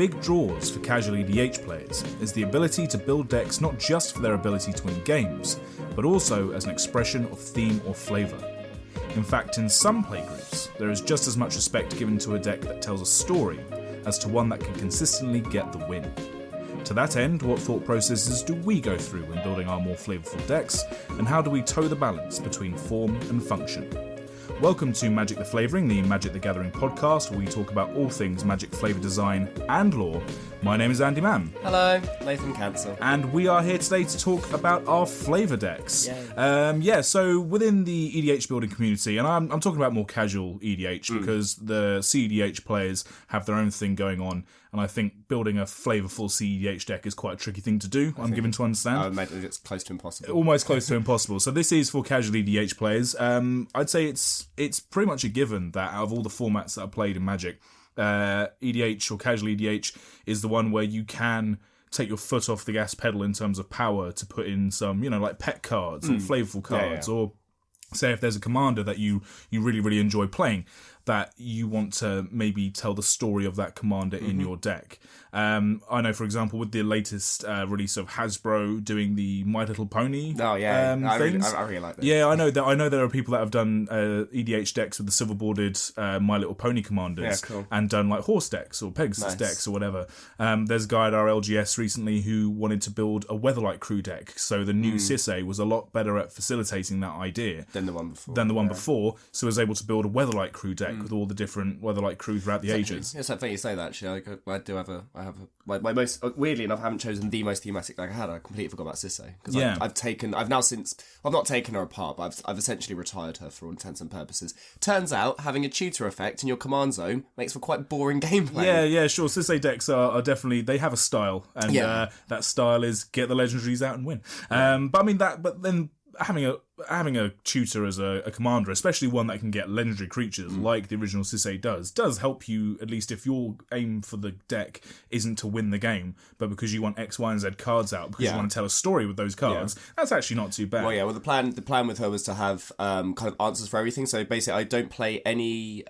big draws for casual EDH players is the ability to build decks not just for their ability to win games, but also as an expression of theme or flavour. In fact, in some playgroups, there is just as much respect given to a deck that tells a story as to one that can consistently get the win. To that end, what thought processes do we go through when building our more flavourful decks, and how do we toe the balance between form and function? Welcome to Magic the Flavouring, the Magic the Gathering podcast, where we talk about all things Magic flavour design and lore. My name is Andy Mann. Hello, Nathan Cancel. And we are here today to talk about our flavour decks. So within the EDH building community, and I'm talking about more casual EDH because the CEDH players have their own thing going on, and I think building a flavourful CEDH deck is quite a tricky thing to do, I'm given to understand. It's close to impossible. Almost close to impossible. So this is for casual EDH players. I'd say it's pretty much a given that out of all the formats that are played in Magic, EDH or casual EDH is the one where you can take your foot off the gas pedal in terms of power to put in some, like pet cards or flavourful cards, or say if there's a commander that you really, really enjoy playing, that you want to maybe tell the story of that commander in your deck. I know, for example, with the latest release of Hasbro doing the My Little Pony I really like this. Yeah, I know there are people that have done EDH decks with the silver-boarded My Little Pony commanders and done like horse decks or Pegasus decks or whatever. There's a guy at our LGS recently who wanted to build a Weatherlight Crew deck, so the new Sisay was a lot better at facilitating that idea than the one before. So was able to build a Weatherlight Crew deck with all the different Weatherlight crew throughout the ages. It's funny you say that, actually. I do have my most, weirdly enough, I haven't chosen the most thematic deck I had. I completely forgot about Sisay. Because I've not taken her apart, but I've essentially retired her for all intents and purposes. Turns out, having a tutor effect in your command zone makes for quite boring gameplay. Yeah, sure. Sisay decks are definitely, they have a style, and that style is get the legendaries out and win. But then having a tutor as a commander, especially one that can get legendary creatures like the original Sisay does help you, at least if your aim for the deck isn't to win the game, but because you want X, Y, and Z cards out, because you want to tell a story with those cards, that's actually not too bad. Well, the plan with her was to have kind of answers for everything. So basically, I don't play any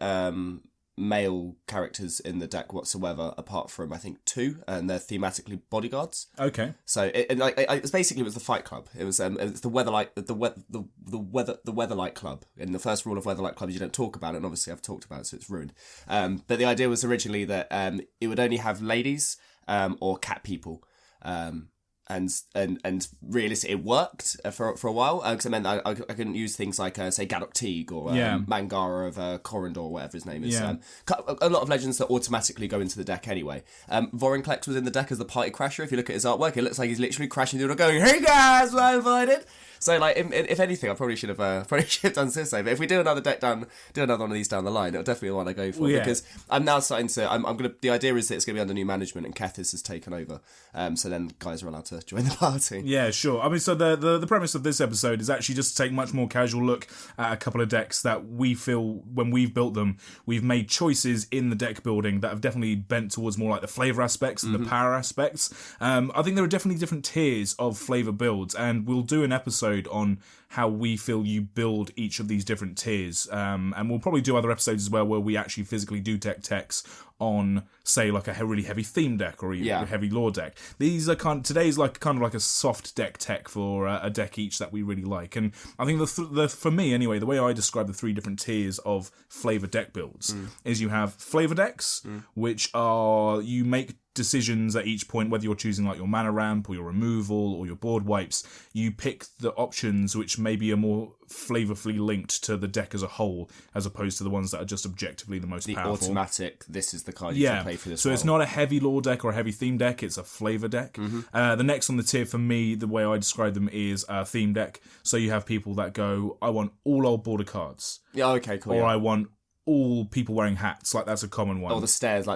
male characters in the deck whatsoever, apart from I think 2, and they're thematically bodyguards. Okay. So it was the Fight Club. It was it's the Weatherlight the Weatherlight Club. And the first rule of Weatherlight Club is you don't talk about it, and obviously I've talked about it, so it's ruined. But the idea was originally that it would only have ladies or cat people. And realistically, it worked for a while, because it meant I couldn't use things like, say, Gadok Teague or Mangara of Corindor, or whatever his name is. A lot of legends that automatically go into the deck anyway. Vorinclex was in the deck as the party crasher. If you look at his artwork, it looks like he's literally crashing through and going, "Hey guys, well invited." So, like, if anything, I probably should have done Sisay. But if we do another one of these down the line, it'll definitely be the one I go for, because I'm now starting to. I'm gonna. The idea is that it's gonna be under new management, and Kethis has taken over. So then guys are allowed to join the party. Yeah, sure. I mean, so the premise of this episode is actually just to take a much more casual look at a couple of decks that we feel, when we've built them, we've made choices in the deck building that have definitely bent towards more like the flavour aspects and the power aspects. I think there are definitely different tiers of flavour builds, and we'll do an episode on how we feel you build each of these different tiers, and we'll probably do other episodes as well where we actually physically do deck techs on, say, like a really heavy theme deck or even a heavy lore deck. These are today's kind of like a soft deck tech for a deck each that we really like. And I think for me anyway, the way I describe the 3 different tiers of flavour deck builds is you have flavour decks, which are, you make decisions at each point, whether you're choosing like your mana ramp or your removal or your board wipes. You pick the options which maybe are more flavourfully linked to the deck as a whole, as opposed to the ones that are just objectively the most powerful. The automatic, this is the card you can play for this. So it's not a heavy lore deck or a heavy theme deck, it's a flavour deck. The next on the tier for me, the way I describe them, is a theme deck. So you have people that go, I want all old border cards. Yeah, okay, cool. Or I want all people wearing hats, like that's a common one. Or the stairs,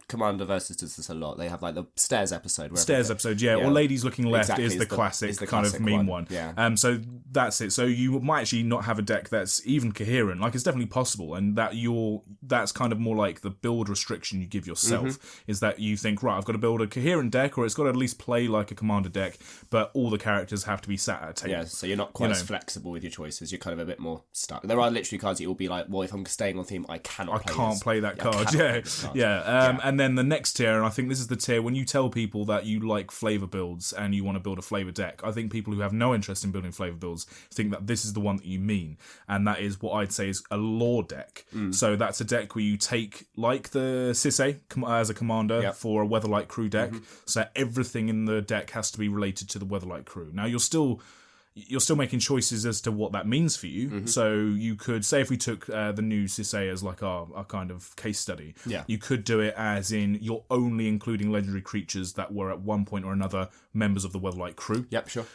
Commander versus does this a lot. They have like the stairs episode. Episode, yeah. Or ladies looking left is the classic kind of meme one. Yeah. So that's it. So you might actually not have a deck that's even coherent. Like, it's definitely possible, and that's kind of more like the build restriction you give yourself, is that you think, right, I've got to build a coherent deck, or it's got to at least play like a Commander deck, but all the characters have to be sat at a table. Yeah, so you're not quite as flexible with your choices. You're kind of a bit more stuck. There are literally cards that will be like well, if I'm staying on theme, I can't play that card. Yeah. And then the next tier, and I think this is the tier when you tell people that you like flavour builds and you want to build a flavour deck. I think people who have no interest in building flavour builds think that this is the one that you mean, and that is what I'd say is a lore deck. So that's a deck where you take, like the Sisse as a commander for a Weatherlight crew deck, so everything in the deck has to be related to the Weatherlight crew. Now, you're still making choices as to what that means for you. So you could say, if we took the new Sisse as like our kind of case study, you could do it as in you're only including legendary creatures that were at one point or another members of the Weatherlight crew. Yep, sure.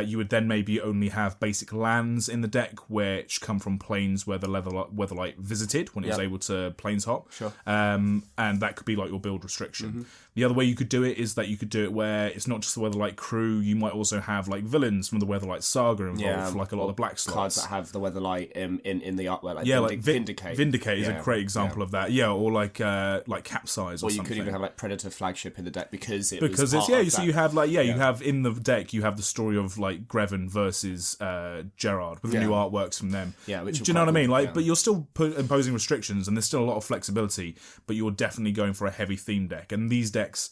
You would then maybe only have basic lands in the deck which come from planes where the Weatherlight visited when it was able to planes hop. Sure. And that could be like your build restriction. The other way you could do it is that you could do it where it's not just the Weatherlight crew, you might also have like villains from the Weatherlight saga involved, like a lot of the black slots. Cards that have the Weatherlight in the artwork, like like Vindicate. Vindicate is a great example of that. Yeah, or like Capsize or something. Or you could even have like Predator flagship in the deck because you have like you have in the deck you have the story of like Greven versus Gerard with the new artworks from them. Yeah, do you know what I mean? Like, but you're still imposing restrictions, and there's still a lot of flexibility. But you're definitely going for a heavy theme deck, and these decks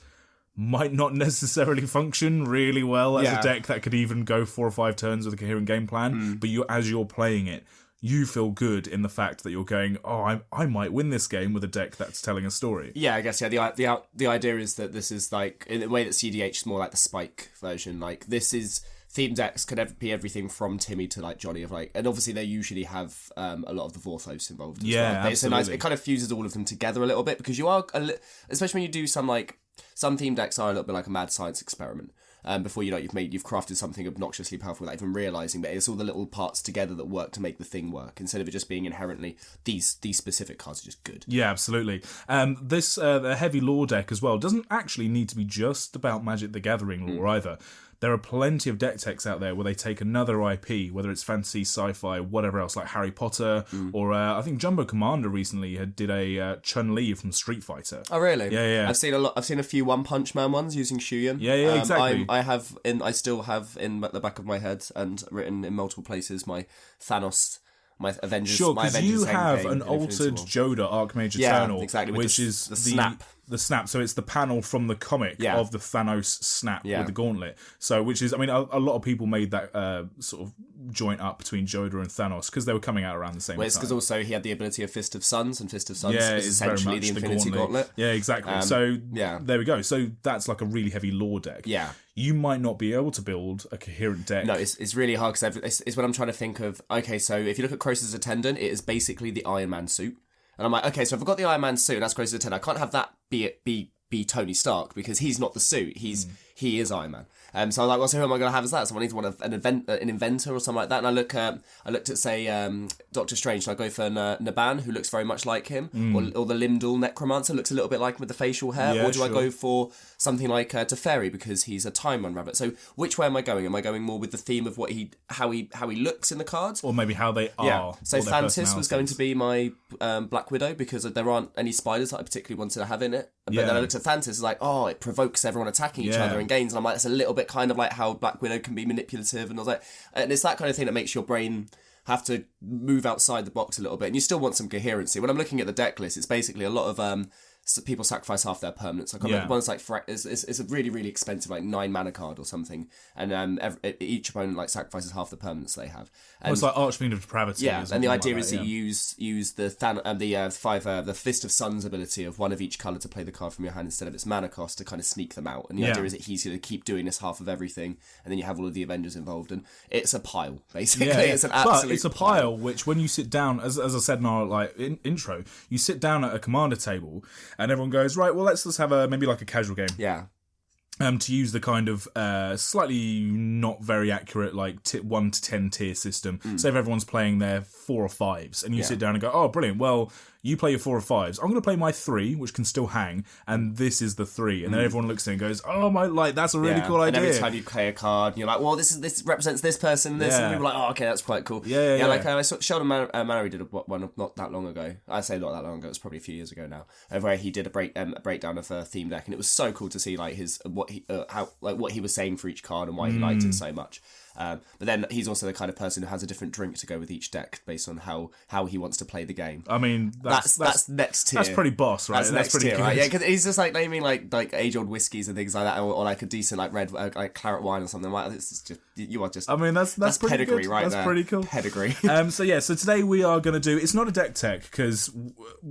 might not necessarily function really well as a deck that could even go 4 or 5 turns with a coherent game plan. But as you're playing it, you feel good in the fact that you're going, I might win this game with a deck that's telling a story. Yeah, I guess, the idea is that this is like, in the way that CDH is more like the Spike version, like this is, theme decks could be everything from Timmy to like Johnny, of like, and obviously they usually have a lot of the Vorthos involved as well. Absolutely. It's a nice, it kind of fuses all of them together a little bit, because you are, especially when you do some theme decks are a little bit like a mad science experiment. Before you've crafted something obnoxiously powerful without even realising that it's all the little parts together that work to make the thing work, instead of it just being inherently these specific cards are just good. Yeah, absolutely. This the heavy lore deck as well doesn't actually need to be just about Magic the Gathering lore either. There are plenty of deck techs out there where they take another IP, whether it's fantasy, sci-fi, whatever else, like Harry Potter, or I think Jumbo Commander recently did a Chun-Li from Street Fighter. Oh, really? Yeah. I've seen a few One Punch Man ones using Shuyan. Yeah, exactly. I still have in the back of my head and written in multiple places my Thanos. My Avengers. Sure, because you have an altered Joda Archmage Eternal, exactly, which is the snap. The snap, so it's the panel from the comic of the Thanos snap with the gauntlet. So, which is, I mean, a lot of people made that sort of joint up between Joda and Thanos because they were coming out around the same time. It's because also he had the ability of Fist of Suns, and Fist of Suns is essentially the Infinity Gauntlet. Yeah, exactly. So, there we go. So, that's like a really heavy lore deck. Yeah. You might not be able to build a coherent deck. No, it's really hard because it's what I'm trying to think of. Okay, so if you look at Croesus' Attendant, it is basically the Iron Man suit. And I'm like, okay, so if I've got the Iron Man suit and that's Croesus' Attendant, I can't have that be Tony Stark because he's not the suit. He is Iron Man. So I was like, well, so who am I going to have as that? So I need an inventor or something like that. And I looked at say Doctor Strange. So I go for Naban, who looks very much like him, or the Limdal Necromancer looks a little bit like him with the facial hair. Or do I go for something like Teferi because he's a Time Unrabbit? So which way am I going? Am I going more with the theme of how he looks in the cards, or maybe how they are? Yeah. So Thantis was going to be my Black Widow because there aren't any spiders that I particularly wanted to have in it. But then I looked at Thantis, it's like, it provokes everyone attacking each other in games, and I'm like, that's a little bit kind of like how Black Widow can be manipulative, and I was like, and it's that kind of thing that makes your brain have to move outside the box a little bit, and you still want some coherency. When I'm looking at the deck list, it's basically a lot of people sacrifice half their permanents. Like one's like it's a really, really expensive like 9 mana card or something, and each opponent like sacrifices half the permanents they have. And, it's like Archfiend of Depravity. Yeah, and the idea is that you use the Fist of Suns ability of one of each colour to play the card from your hand instead of its mana cost to kind of sneak them out. And the idea is that he's going to keep doing this half of everything, and then you have all of the Avengers involved, and it's a pile basically. Yeah. It's an absolute. But it's a pile which, when you sit down, as I said in our intro, you sit down at a commander table. And everyone goes, right, well, let's have maybe like a casual game. Yeah. To use the kind of slightly not very accurate 1 to 10 tier system. So if everyone's playing their 4 or 5s, and you sit down and go, oh, brilliant, well, You play your 4 or 5s. I'm going to play my 3, which can still hang, and this is the 3. And then everyone looks at it and goes, oh my, like, that's a really cool idea. And every time you play a card, and you're like, well, this represents this person, and and people are like, oh, okay, that's quite cool. Yeah. Like I saw Sheldon Mallory did one not that long ago. I say not that long ago. It's probably a few years ago now, where he did a breakdown of a theme deck, and it was so cool to see like what he was saying for each card and why he liked it so much. But then he's also the kind of person who has a different drink to go with each deck based on how he wants to play the game. I mean, that's next tier. That's pretty boss, right? That's next pretty tier, good. right? Yeah, because he's just like naming like age-old whiskies and things like that, or like a decent like red like claret wine or something like that. It's just you are just. I mean, that's pretty pedigree, good. right? That's there. pretty cool. Pedigree. So today we are going to do. It's not a deck tech because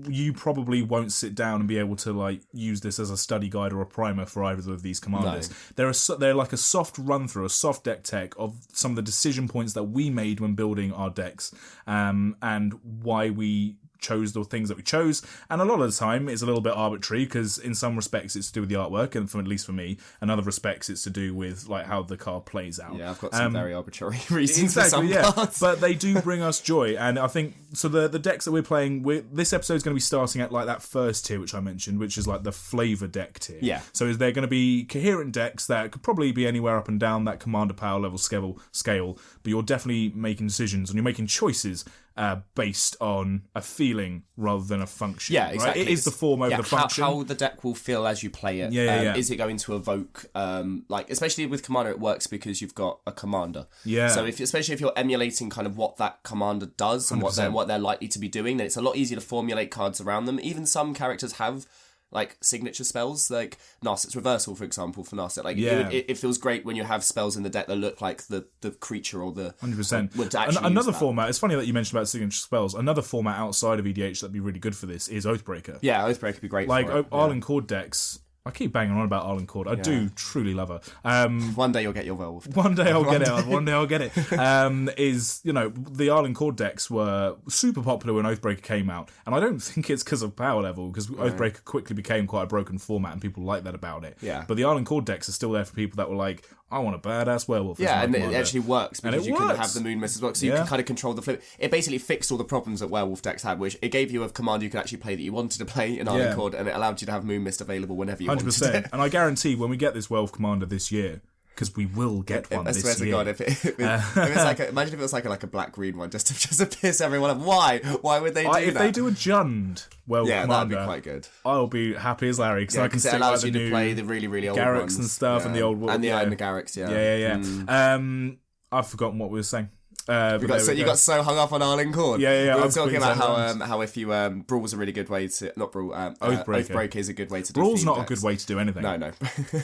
you probably won't sit down and be able to like use this as a study guide or a primer for either of these commanders. No. They're like a soft run through, a soft deck tech of some of the decision points that we made when building our decks, and why we chose the things that we chose. And a lot of the time it's a little bit arbitrary because in some respects it's to do with the artwork, and at least for me, in other respects it's to do with like how the card plays out. Yeah, I've got some very arbitrary reasons exactly, for some cards. But they do bring us joy, and I think so the decks that we're playing, this episode is going to be starting at like that first tier which I mentioned, which is like the flavour deck tier. Yeah. So they're going to be coherent decks that could probably be anywhere up and down that commander power level scale, but you're definitely making decisions and you're making choices based on a feeling rather than a function. Yeah, exactly. Right? It is the form over the function. How the deck will feel as you play it. Is it going to evoke, like, especially with Commander, it works because you've got a commander. Yeah. So especially if you're emulating kind of what that commander does and what they're likely to be doing, then it's a lot easier to formulate cards around them. Even some characters have like signature spells, like Narset's Reversal, for example, for Narset. Like it feels great when you have spells in the deck that look like the creature or the 100%. Another format. It's funny that you mentioned about signature spells. Another format outside of EDH that'd be really good for this is Oathbreaker. Yeah, Oathbreaker would be great. Like for it. Arlen Cord decks. I keep banging on about Arlen Cord. I do truly love her. One day you'll get your Werewolf. One day I'll get it. One day I'll get it. The Arlen Cord decks were super popular when Oathbreaker came out, and I don't think it's because of power level, because Oathbreaker quickly became quite a broken format, and people like that about it. Yeah. But the Arlen Cord decks are still there for people that were like, I want a badass werewolf. Yeah, and it actually works because you can have the Moon Mist as well, so you can kind of control the flip. It basically fixed all the problems that werewolf decks had, which it gave you a commander you could actually play that you wanted to play in Arlen Cord, and it allowed you to have Moon Mist available whenever you 100%. wanted it. And I guarantee when we get this werewolf commander this year, because we will get one this year. I swear to God, if it's like imagine if it was like a black green one, just to piss everyone off. Why? Why would they do that? If they do a Jund werewolf commander, that'd be quite good. I'll be happy as Larry because I can it stick allows like you the to play the really really old Garrix ones and stuff, and the old and the Garrix. I've forgotten what we were saying. You got so hung up on Arlen Cord. Yeah. We were talking about how if you Brawl's a really good way to not Brawl. Oathbreaker is a good way to do. Brawl's not a good way to do anything. No.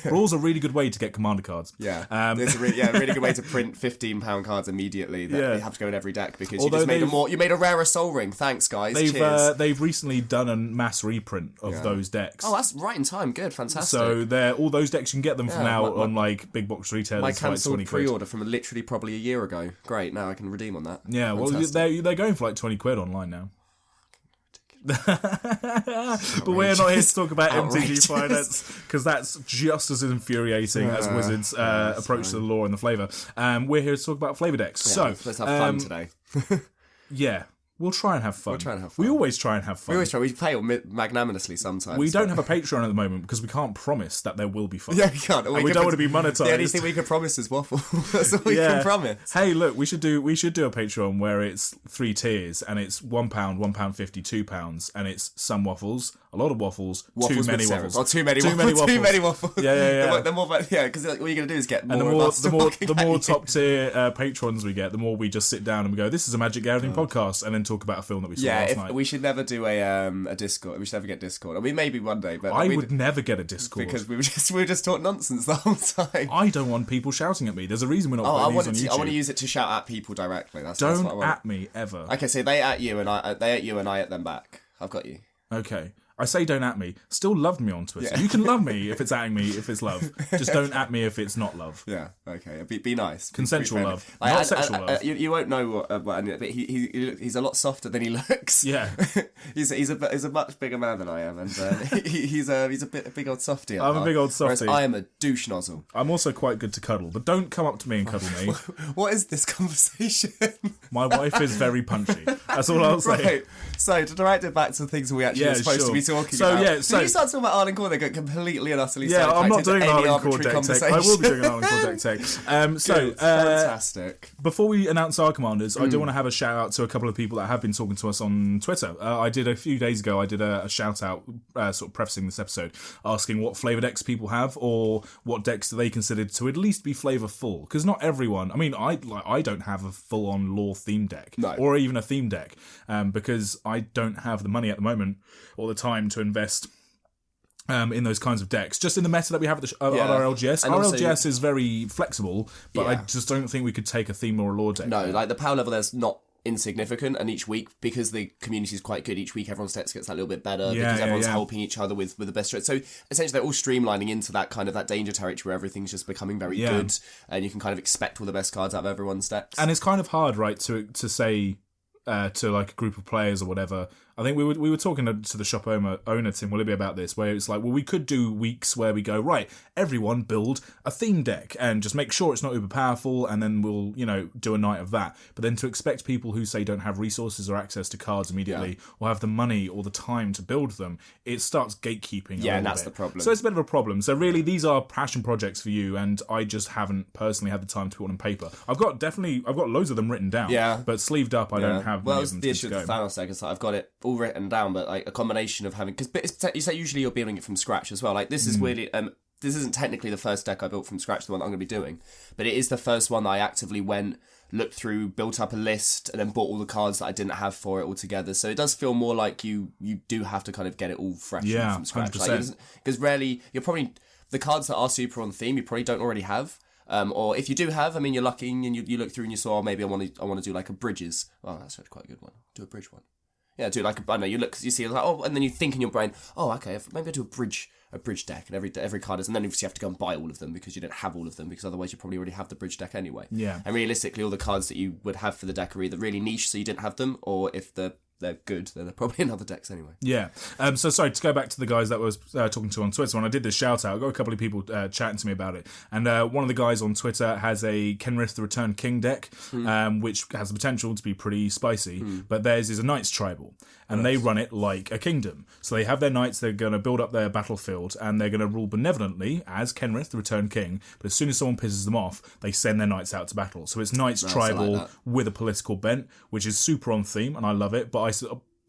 Brawl's a really good way to get commander cards. Yeah, it's a really good way to print £15 cards immediately that you have to go in every deck because you made a rarer Soul Ring. Thanks, guys. Cheers. They've recently done a mass reprint of those decks. Oh, that's right in time. Good, fantastic. So all those decks you can get them from now on like big box retailers. My cancelled like pre-order from literally probably a year ago. Great, now I can redeem on that. Yeah, fantastic. Well, they're going for like £20 online now. But we're not here to talk about MTG finance because that's just as infuriating as Wizards' approach to the lore and the flavour. We're here to talk about flavour decks. So let's have fun today. Yeah. We'll try and have fun. We always try and have fun. We fail magnanimously sometimes. We don't have a Patreon at the moment because we can't promise that there will be fun. Yeah, we can't. And we don't want to be monetized. The only thing we can promise is waffle. That's all we can promise. Hey, look, we should do a Patreon where it's 3 tiers and it's £1, £1.50, £2, and it's some waffles, a lot of waffles, too many waffles. Or too many waffles. Yeah. The more, because all you're gonna do is get more. And the more top tier patrons we get, the more we just sit down and we go, "This is a Magic Gathering podcast," and then talk about a film that we saw last night. We should never do a Discord. We should never get Discord. I mean, maybe one day, but I would never get a Discord because we were just talking nonsense the whole time. I don't want people shouting at me. There's a reason we're not putting these on YouTube. I want to use it to shout at people directly. That's don't what I want. at me ever. Okay, so they at you and I at them back. I've got you. Okay. I say don't at me. Still love me on Twitter. You can love me if it's atting me, if it's love. Just don't at me if it's not love. Yeah, okay. Be nice. Consensual love. Not sexual love. You won't know but he's a lot softer than he looks. Yeah. he's a much bigger man than I am, and he's a big old softy. I'm a big old softy. Whereas I am a douche nozzle. I'm also quite good to cuddle, but don't come up to me and cuddle me. What is this conversation? My wife is very punchy. That's all I'll say. Right. So to direct it back to things we actually are supposed to be talking about. So you start talking about Arlen Core, they go completely and utterly. Yeah, I'm not doing Arlen Core deck tech. I will be doing Arlen Core deck tech. Fantastic. Before we announce our commanders, I do want to have a shout out to a couple of people that have been talking to us on Twitter. I did a few days ago. I did a shout out, sort of prefacing this episode, asking what flavour decks people have or what decks do they consider to at least be flavourful. Because not everyone. I mean, I don't have a full on lore theme deck or even a theme deck because I don't have the money at the moment or the time to invest in those kinds of decks. Just in the meta that we have at our LGS. And our LGS is very flexible, but I just don't think we could take a theme or a lore deck. No, like the power level there's not insignificant, and each week, because the community is quite good, each week everyone's decks gets that little bit better because everyone's helping each other with the best strats. So essentially they're all streamlining into that kind of that danger territory where everything's just becoming very good, and you can kind of expect all the best cards out of everyone's decks. And it's kind of hard, right, to say to like a group of players or whatever. I think we were talking to the shop owner Tim Willoughby about this, where it's like, well, we could do weeks where we go, right, everyone build a theme deck and just make sure it's not uber powerful, and then we'll do a night of that. But then to expect people who say don't have resources or access to cards immediately or have the money or the time to build them, it starts gatekeeping. Yeah, and that's the problem. So it's a bit of a problem. So really, these are passion projects for you, and I just haven't personally had the time to put on paper. I've got loads of them written down. Yeah, but sleeved up, I don't have. Well, it's the issue with the Thanos deck is I've got it all written down, but like a combination of having, because you say usually you're building it from scratch as well. Like this is really this isn't technically the first deck I built from scratch, the one that I'm going to be doing, but it is the first one that I actively looked through, built up a list, and then bought all the cards that I didn't have for it all together. So it does feel more like you do have to kind of get it all fresh from scratch. 100%. Because rarely you're probably the cards that are super on theme you probably don't already have. Or if you do have, I mean, you're lucky and you look through and you saw, oh, maybe I want to do like a bridges. Oh, that's actually quite a good one. Do a bridge one. Yeah, do like I know you look, you see like, oh, and then you think in your brain, oh, okay, maybe I do a bridge deck, and every card is, and then obviously you have to go and buy all of them because you don't have all of them, because otherwise you probably already have the bridge deck anyway. Yeah. And realistically, all the cards that you would have for the deck are either really niche, so you didn't have them, or if they're good, then they're probably in other decks anyway. Yeah. So sorry, to go back to the guys that I was talking to on Twitter, when I did this shout out, I got a couple of people chatting to me about it. And one of the guys on Twitter has a Kenrith the Returned King deck, which has the potential to be pretty spicy, but theirs is a Knights tribal. And they run it like a kingdom. So they have their knights, they're going to build up their battlefield, and they're going to rule benevolently as Kenrith, the Returned King. But as soon as someone pisses them off, they send their knights out to battle. So it's Knights tribal with a political bent, which is super on theme, and I love it. But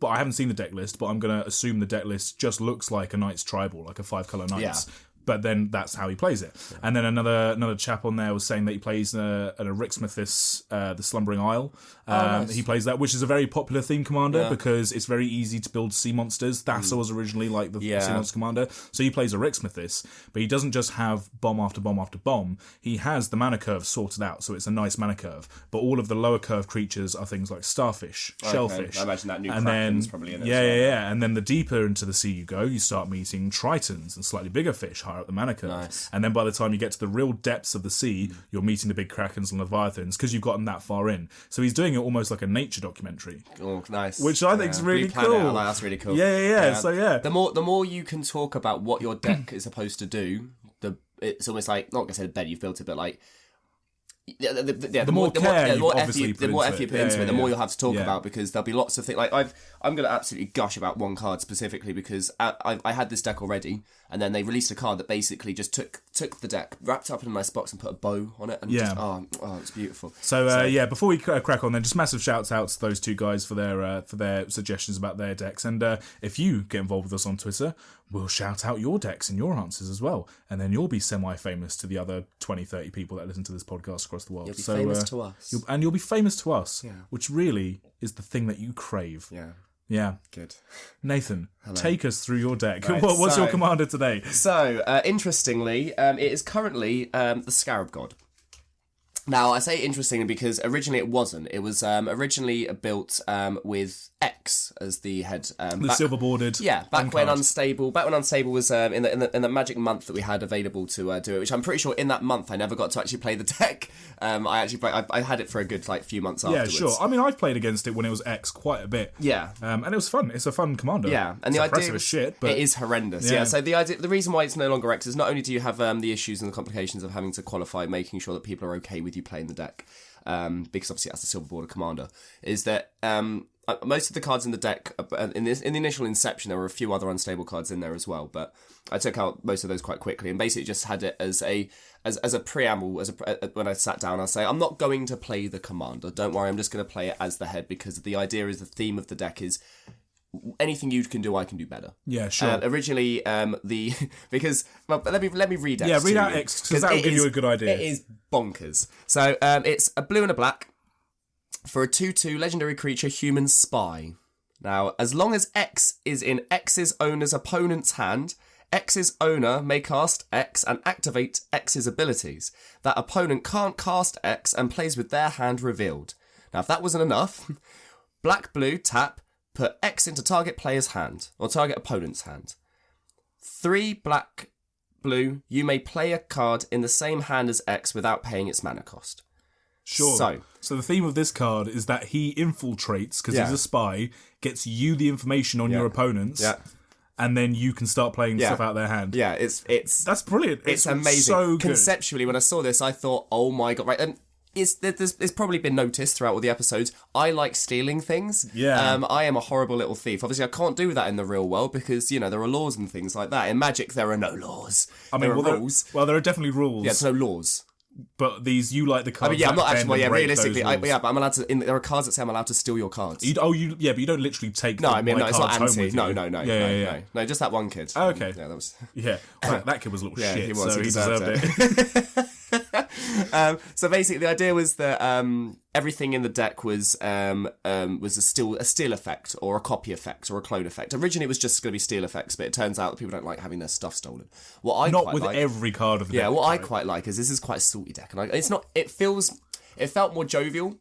I haven't seen the deck list, but I'm going to assume the deck list just looks like a Knights tribal, like a 5-colour Knights. Yeah. But then that's how he plays it. Yeah. And then another chap on there was saying that he plays an Erixmethus, the Slumbering Isle. Nice. He plays that, which is a very popular theme commander because it's very easy to build sea monsters. Thassa was originally like the sea monster commander. So he plays Erixmethus, but he doesn't just have bomb after bomb after bomb. He has the mana curve sorted out, so it's a nice mana curve. But all of the lower curve creatures are things like starfish, shellfish. I imagine that new Kraken's probably in it. Yeah. And then the deeper into the sea you go, you start meeting tritons and slightly bigger fish, higher up the mana curve. Nice. And then by the time you get to the real depths of the sea, you're meeting the big krakens and leviathans because you've gotten that far in. So he's doing it almost like a nature documentary. Oh, nice. Which I think is really cool. That's really cool. Yeah. So the more you can talk about what your deck is supposed to do, it's almost like, not going to say the better you've built it, but like the more effort you put into it, the more you'll have to talk about, because there'll be lots of things. Like I'm going to absolutely gush about one card specifically, because I had this deck already, and then they released a card that basically just took the deck, wrapped up in a nice box, and put a bow on it, and just it's beautiful. So before we crack on, then just massive shouts out to those two guys for their suggestions about their decks, and if you get involved with us on Twitter, we'll shout out your decks and your answers as well, and then you'll be semi-famous to the other 20-30 people that listen to this podcast across the world. You'll be famous to us. You'll be famous to us, which really is the thing that you crave. Yeah. Good. Nathan, Hello. Take us through your deck. Right, What's your commander today? So, interestingly, it is currently the Scarab God. Now, I say interesting because originally it wasn't. It was originally built with X as the head. The silver bordered. Yeah, back when Unstable was in the magic month that we had available to do it, which I'm pretty sure in that month I never got to actually play the deck. I had it for a good few months afterwards. Yeah, sure. I mean, I've played against it when it was X quite a bit. Yeah. And it was fun. It's a fun commander. Yeah, and it's the impressive idea as shit, but it is horrendous. Yeah. So the reason why it's no longer X is not only do you have the issues and the complications of having to qualify, making sure that people are okay with you playing the deck, because obviously that's the silver border commander, is that most of the cards in the deck in the initial inception there were a few other unstable cards in there as well, but I took out most of those quite quickly and basically just had it as a preamble. When I sat down, I say I'm not going to play the commander. Don't worry, I'm just going to play it as the head because the idea is the theme of the deck is anything you can do, I can do better. Yeah, sure. Originally, because let me read X. Yeah, read out X because that will give you a good idea. It is bonkers. So it's a blue and a black for a 2/2 legendary creature, human spy. Now, as long as X is in X's owner's opponent's hand, X's owner may cast X and activate X's abilities. That opponent can't cast X and plays with their hand revealed. Now, if that wasn't enough, black-blue tap. Put X into target player's hand, or target opponent's hand. 3 black-blue, you may play a card in the same hand as X without paying its mana cost. Sure. So the theme of this card is that he infiltrates, because he's a spy, gets you the information on your opponents, and then you can start playing stuff out their hand. Yeah, it's that's brilliant. It's amazing. So good. Conceptually, when I saw this, I thought, oh my god, right, and it's probably been noticed throughout all the episodes. I like stealing things. Yeah. I am a horrible little thief. Obviously, I can't do that in the real world because, there are laws and things like that. In Magic, there are no laws. There are rules. There are definitely rules. Yeah, there's no laws. But you like the cards. I'm not actually. Realistically, but I'm allowed to. There are cards that say I'm allowed to steal your cards. But you don't literally take. No, it's not anti. No. No, just that one kid. Oh, okay. Yeah, that was. Yeah, that kid was a little shit. He was. So he deserved it. So basically, the idea was that everything in the deck was a steal effect or a copy effect or a clone effect. Originally, it was just going to be steal effects, but it turns out that people don't like having their stuff stolen. Not with every card of the deck. Yeah, what I quite like is this is quite a salty deck, and it's not. It felt more jovial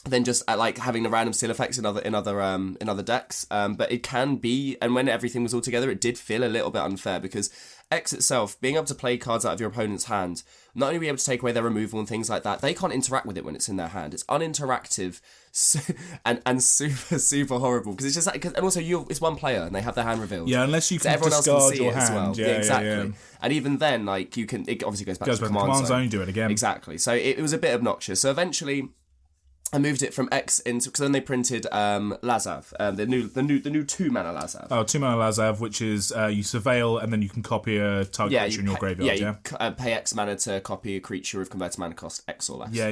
than just like having the random steal effects in other decks. But it can be, and when everything was all together, it did feel a little bit unfair because X itself, being able to play cards out of your opponent's hand, not only be able to take away their removal and things like that, they can't interact with it when it's in their hand. It's uninteractive and super horrible because it's just like, and also it's one player and they have their hand revealed. Yeah, unless you can discard your hand as well. Yeah, exactly. Yeah. And even then, like it obviously goes back to the command zone. Do it again. Exactly. So it was a bit obnoxious. So eventually, I moved it from X into because then they printed Lazav, the new 2-mana Lazav. Oh, 2-mana Lazav, which is you surveil and then you can copy a target creature in your graveyard. Yeah, you pay X mana to copy a creature with converted mana cost X or less. Yeah.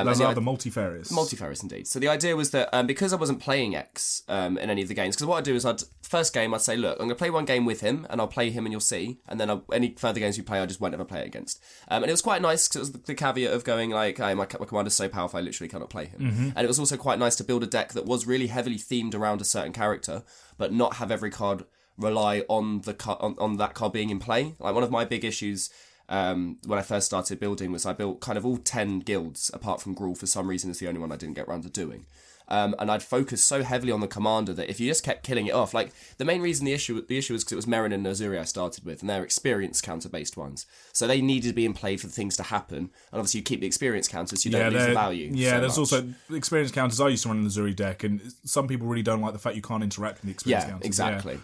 Lazav the multifarious. Multifarious indeed. So the idea was that because I wasn't playing X in any of the games, because what I'd do is first game I'd say, look, I'm going to play one game with him and I'll play him and you'll see, and then any further games you play I just won't ever play it against. And it was quite nice because it was the caveat of going like, hey, my commander's so powerful I literally cannot play him. Mm-hmm. And it was also quite nice to build a deck that was really heavily themed around a certain character, but not have every card rely on on that card being in play. Like one of my big issues when I first started building was I built kind of all 10 guilds, apart from Gruul for some reason is the only one I didn't get around to doing. And I'd focus so heavily on the commander that if you just kept killing it off, like the main reason the issue was because it was Merrin and Nozuri I started with, and they're experience counter based ones, so they needed to be in play for things to happen. And obviously you keep the experience counters, you don't lose the value. Yeah, there's also experience counters. I used to run in the Nozuri deck, and some people really don't like the fact you can't interact with the experience counters. Exactly.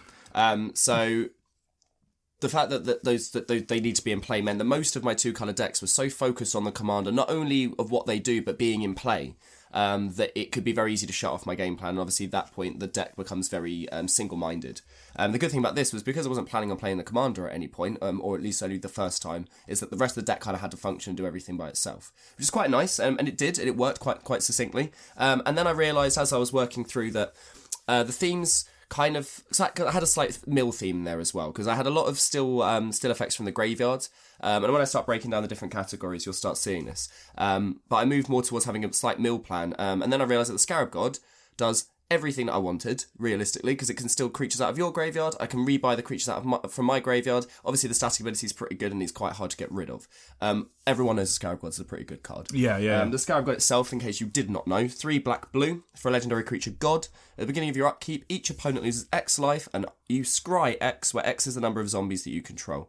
So the fact that they need to be in play meant that most of my 2-color decks were so focused on the commander, not only of what they do, but being in play. That it could be very easy to shut off my game plan, and obviously at that point the deck becomes very single-minded. The good thing about this was because I wasn't planning on playing the commander at any point, or at least only the first time, is that the rest of the deck kind of had to function and do everything by itself, which is quite nice, and it did, and it worked quite succinctly. And then I realised as I was working through that the themes kind of, I had a slight mill theme there as well, because I had a lot of still effects from the graveyard. And when I start breaking down the different categories, you'll start seeing this. But I moved more towards having a slight mill plan. And then I realised that the Scarab God does everything that I wanted, realistically, because it can steal creatures out of your graveyard. I can rebuy the creatures from my graveyard. Obviously, the static ability is pretty good and it's quite hard to get rid of. Everyone knows the Scarab God is a pretty good card. Yeah. The Scarab God itself, in case you did not know, 3 black blue for a legendary creature god. At the beginning of your upkeep, each opponent loses X life and you scry X, where X is the number of zombies that you control.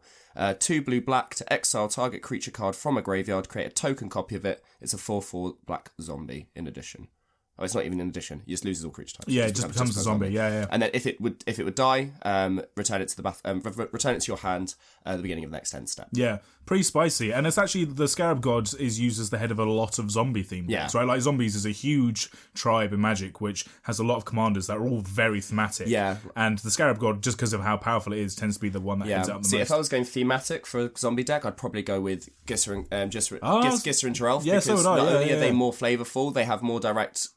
2 blue black to exile target creature card from a graveyard, create a token copy of it. It's a 4/4 black zombie in addition. Oh, it's not even in addition. You just loses all creature types. Yeah, it just becomes a zombie. Yeah. And then if it would die, return it to the return it to your hand at the beginning of the next end step. Yeah, pretty spicy. And it's actually, the Scarab God is used as the head of a lot of zombie themed decks, right? Like, zombies is a huge tribe in Magic which has a lot of commanders that are all very thematic. Yeah. And the Scarab God, just because of how powerful it is, tends to be the one that heads out the most. If I was going thematic for a zombie deck, I'd probably go with Gisser and Drelf. Yeah, because so would I. Not only are they more flavourful, they have more direct.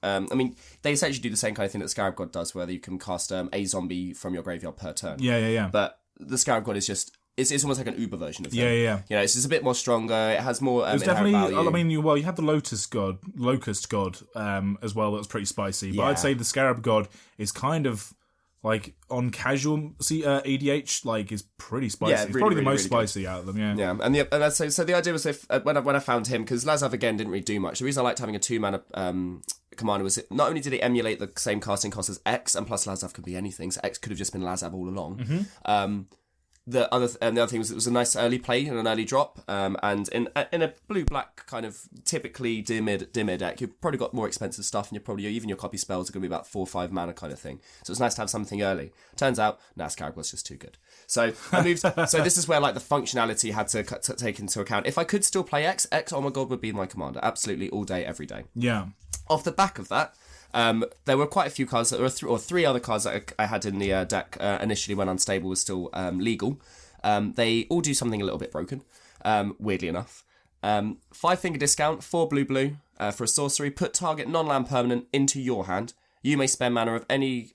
They essentially do the same kind of thing that Scarab God does, where you can cast a zombie from your graveyard per turn. Yeah. But the Scarab God is just. It's almost like an Uber version of them. Yeah. You know, it's just a bit more stronger. It has more It's inherent definitely. value. I mean, you had the Locust God, as well. That was pretty spicy. But I'd say the Scarab God is kind of like on casual ADH, like is pretty spicy. It's probably the most spicy out of them. Yeah. And so the idea was when I found him, because Lazav again didn't really do much. The reason I liked having a 2-mana commander was not only did it emulate the same casting cost as X, and plus Lazav could be anything, so X could have just been Lazav all along. Mm-hmm. The other thing was it was a nice early play and an early drop, and in a blue-black kind of typically dimir deck, you've probably got more expensive stuff, and you're probably even your copy spells are going to be about 4 or 5 mana kind of thing. So it's nice to have something early. Turns out, Scarab was just too good. So I moved. So this is where like the functionality had to take into account. If I could still play X, oh my god, would be my commander absolutely all day, every day. Yeah. Off the back of that. There were quite a few cards, there were 3 other cards that I had in the deck initially when Unstable was still legal. They all do something a little bit broken, weirdly enough. 5-finger discount, 4 blue for a sorcery. Put target non-land permanent into your hand. You may spend mana of any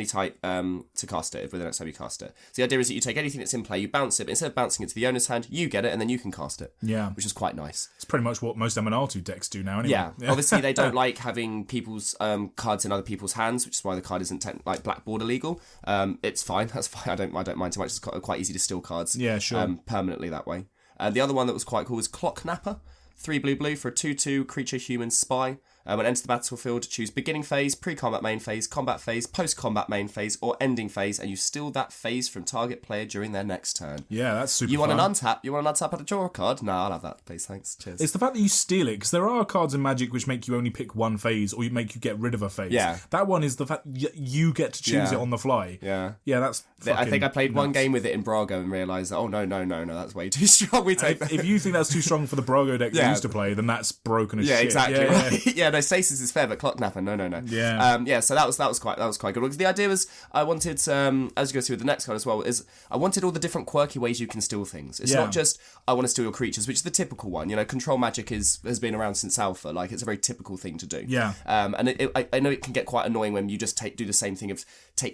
type to cast it with the next time you cast it. So the idea is that you take anything that's in play, you bounce it, but instead of bouncing it to the owner's hand, you get it, and then you can cast it. Yeah. Which is quite nice. It's pretty much what most MNR2 decks do now anyway. Yeah. Obviously they don't like having people's cards in other people's hands, which is why the card isn't like black border legal. It's fine. That's fine. I don't mind too much. It's quite easy to steal cards. Yeah, sure. Permanently that way. The other one that was quite cool was Clock Napper. 3 blue for a 2/2 creature human spy. When it enters the battlefield, choose beginning phase, pre-combat main phase, combat phase, post-combat main phase, or ending phase, and you steal that phase from target player during their next turn. Yeah, that's super You want fun. an untap? You want an untap and draw a card? No, I'll have that, please, thanks, cheers. It's the fact that you steal it, because there are cards in Magic which make you only pick one phase, or make you get rid of a phase. Yeah. That one is the fact you get to choose it on the fly. Yeah. Yeah, that's I think I played nuts. one game with it in Brago and realised that, no, that's way too strong. We take If you think that's too strong for the Brago deck you used to play, then that's broken as shit. Exactly. Yeah, right. Yeah, no, Stasis is fair, but Clock Napper, no. Yeah. So that was quite good. Because the idea was I wanted, as you go through with the next card as well, is I wanted all the different quirky ways you can steal things. It's not just I want to steal your creatures, which is the typical one. You know, control magic has been around since Alpha. Like, it's a very typical thing to do. Yeah. And I know it can get quite annoying when you just do the same thing of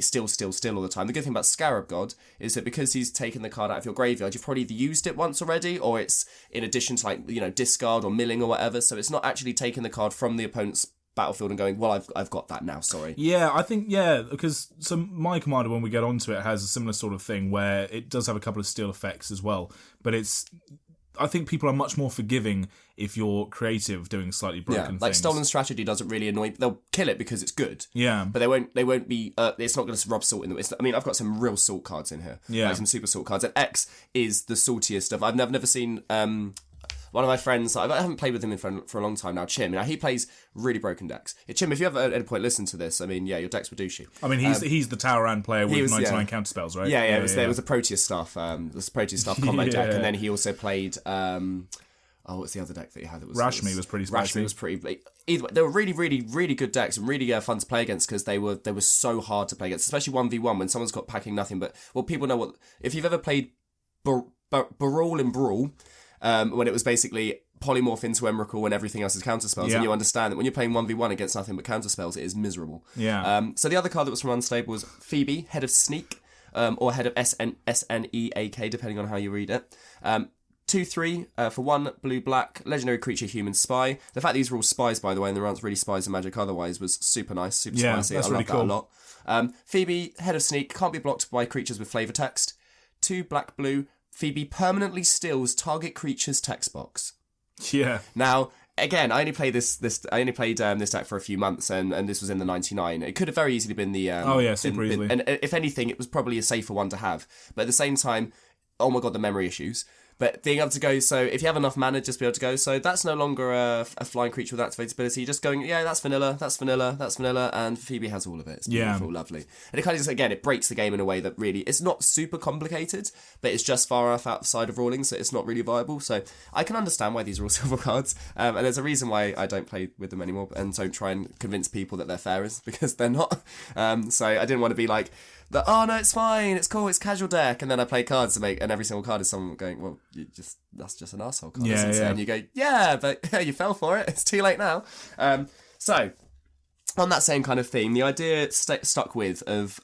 steal all the time. The good thing about Scarab God is that because he's taken the card out of your graveyard, you've probably either used it once already, or it's in addition to, like, you know, discard or milling or whatever. So it's not actually taking the card from the opponent's battlefield and going, well, I've got that now, sorry. Yeah, I think, because my commander, when we get onto it, has a similar sort of thing where it does have a couple of steal effects as well, but I think people are much more forgiving if you're creative doing slightly broken things. Like Stolen Strategy doesn't really annoy. They'll kill it because it's good. Yeah, but they won't be. It's not going to rub salt in the. I mean, I've got some real salt cards in here. Yeah, like some super salt cards. And X is the saltiest stuff. I've never seen. One of my friends, I haven't played with him for a long time now, Chim. Now, he plays really broken decks. Chim, if you ever at any point listen to this, I mean, your decks were douchey. I mean, he's the Tower-An player with 99 counter spells, right? Yeah, it was the Proteus stuff. The Proteus stuff combo deck, and then he also played. What's the other deck that he had? Rashmi was pretty spicy. Rashmi was pretty. Either way, they were really, really, really good decks and really fun to play against because they were so hard to play against, especially 1v1 when someone's got packing nothing. But people know what if you've ever played Brawl and Brawl. When it was basically polymorph into Emrakul and everything else is counterspells, and you understand that when you're playing 1v1 against nothing but counterspells, it is miserable. Yeah. So the other card that was from Unstable was Phoebe, Head of Sneak, or Head of SNEAK, depending on how you read it. 2-3 for 1 blue-black, legendary creature, human spy. The fact these were all spies, by the way, and there aren't really spies in Magic otherwise, was super nice, super spicy. That's I really love that a lot. Phoebe, head of sneak, can't be blocked by creatures with flavor text. 2 black-blue, Phoebe permanently steals target creature's text box. Yeah. Now, again, I only played this deck for a few months, and this was in the 99. It could have very easily been the super easily. And if anything, it was probably a safer one to have. But at the same time, oh my god, the memory issues. But being able to go, so if you have enough mana, just be able to go, so that's no longer a flying creature with activated ability. Just going, yeah, that's vanilla, and Phoebe has all of it. It's beautiful, lovely. And it kind of just, again, it breaks the game in a way that really, it's not super complicated, but it's just far enough outside of ruling, so it's not really viable. So I can understand why these are all silver cards, and there's a reason why I don't play with them anymore, and don't try and convince people that they're fairies, because they're not. So I didn't want to be like, oh no, it's fine, it's cool, it's casual deck, and then I play cards and every single card is someone going, well, that's just an arsehole card, isn't it? And you go, yeah, but you fell for it, it's too late now. So, on that same kind of theme, the idea stuck with of,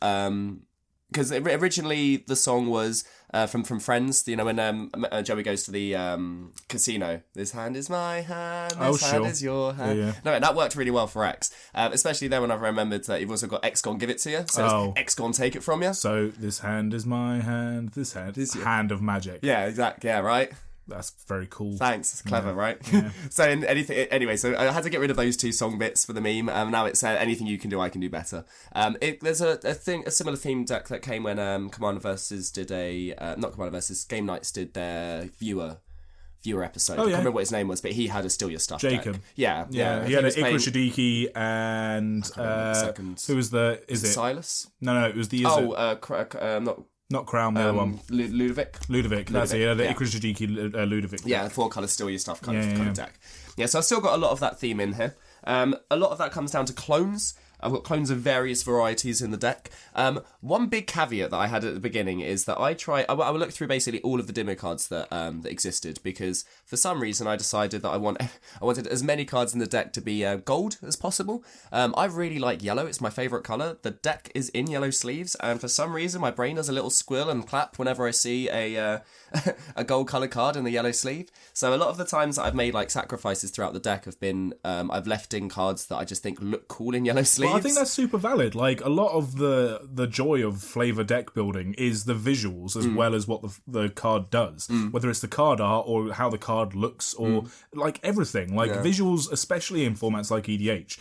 because originally the song was from Friends, you know, when Joey goes to the casino. This hand is my hand, this hand is your hand. Yeah. No, that worked really well for X, especially then when I remembered that you've also got X gon' give it to you, so X gon' take it from you. So this hand is my hand, this hand is your hand of magic. Yeah, exactly. Yeah, right. That's very cool. Thanks, it's clever, right? Yeah. So anyway, so I had to get rid of those 2 song bits for the meme. Now it's anything you can do, I can do better. There's a similar theme deck that came when Commander Versus did not Commander Versus, Game Nights did their viewer episode. I can't remember what his name was, but he had a Steal Your Stuff Jacob. Deck. Yeah. He had an Ikra Shadiki and who was is it Silas? No, it was the not Crown, the other one. Ludovic, that's it. Yeah, the Ikra Shadiki Ludovic. Yeah, 4 colour Steal Your Stuff kind of deck. Yeah, so I've still got a lot of that theme in here. A lot of that comes down to clones. I've got clones of various varieties in the deck. One big caveat that I had at the beginning is that I will look through basically all of the demo cards that existed, because for some reason I decided that I wanted as many cards in the deck to be gold as possible. I really like yellow, it's my favourite colour. The deck is in yellow sleeves, and for some reason my brain does a little squill and clap whenever I see a gold coloured card in the yellow sleeve. So a lot of the times that I've made like sacrifices throughout the deck have been I've left in cards that I just think look cool in yellow sleeves. Well, I think that's super valid. Like, a lot of the joy of Flavour deck building is the visuals as well as what the card does. Whether it's the card art or how the card looks or like everything. Like visuals, especially in formats like EDH,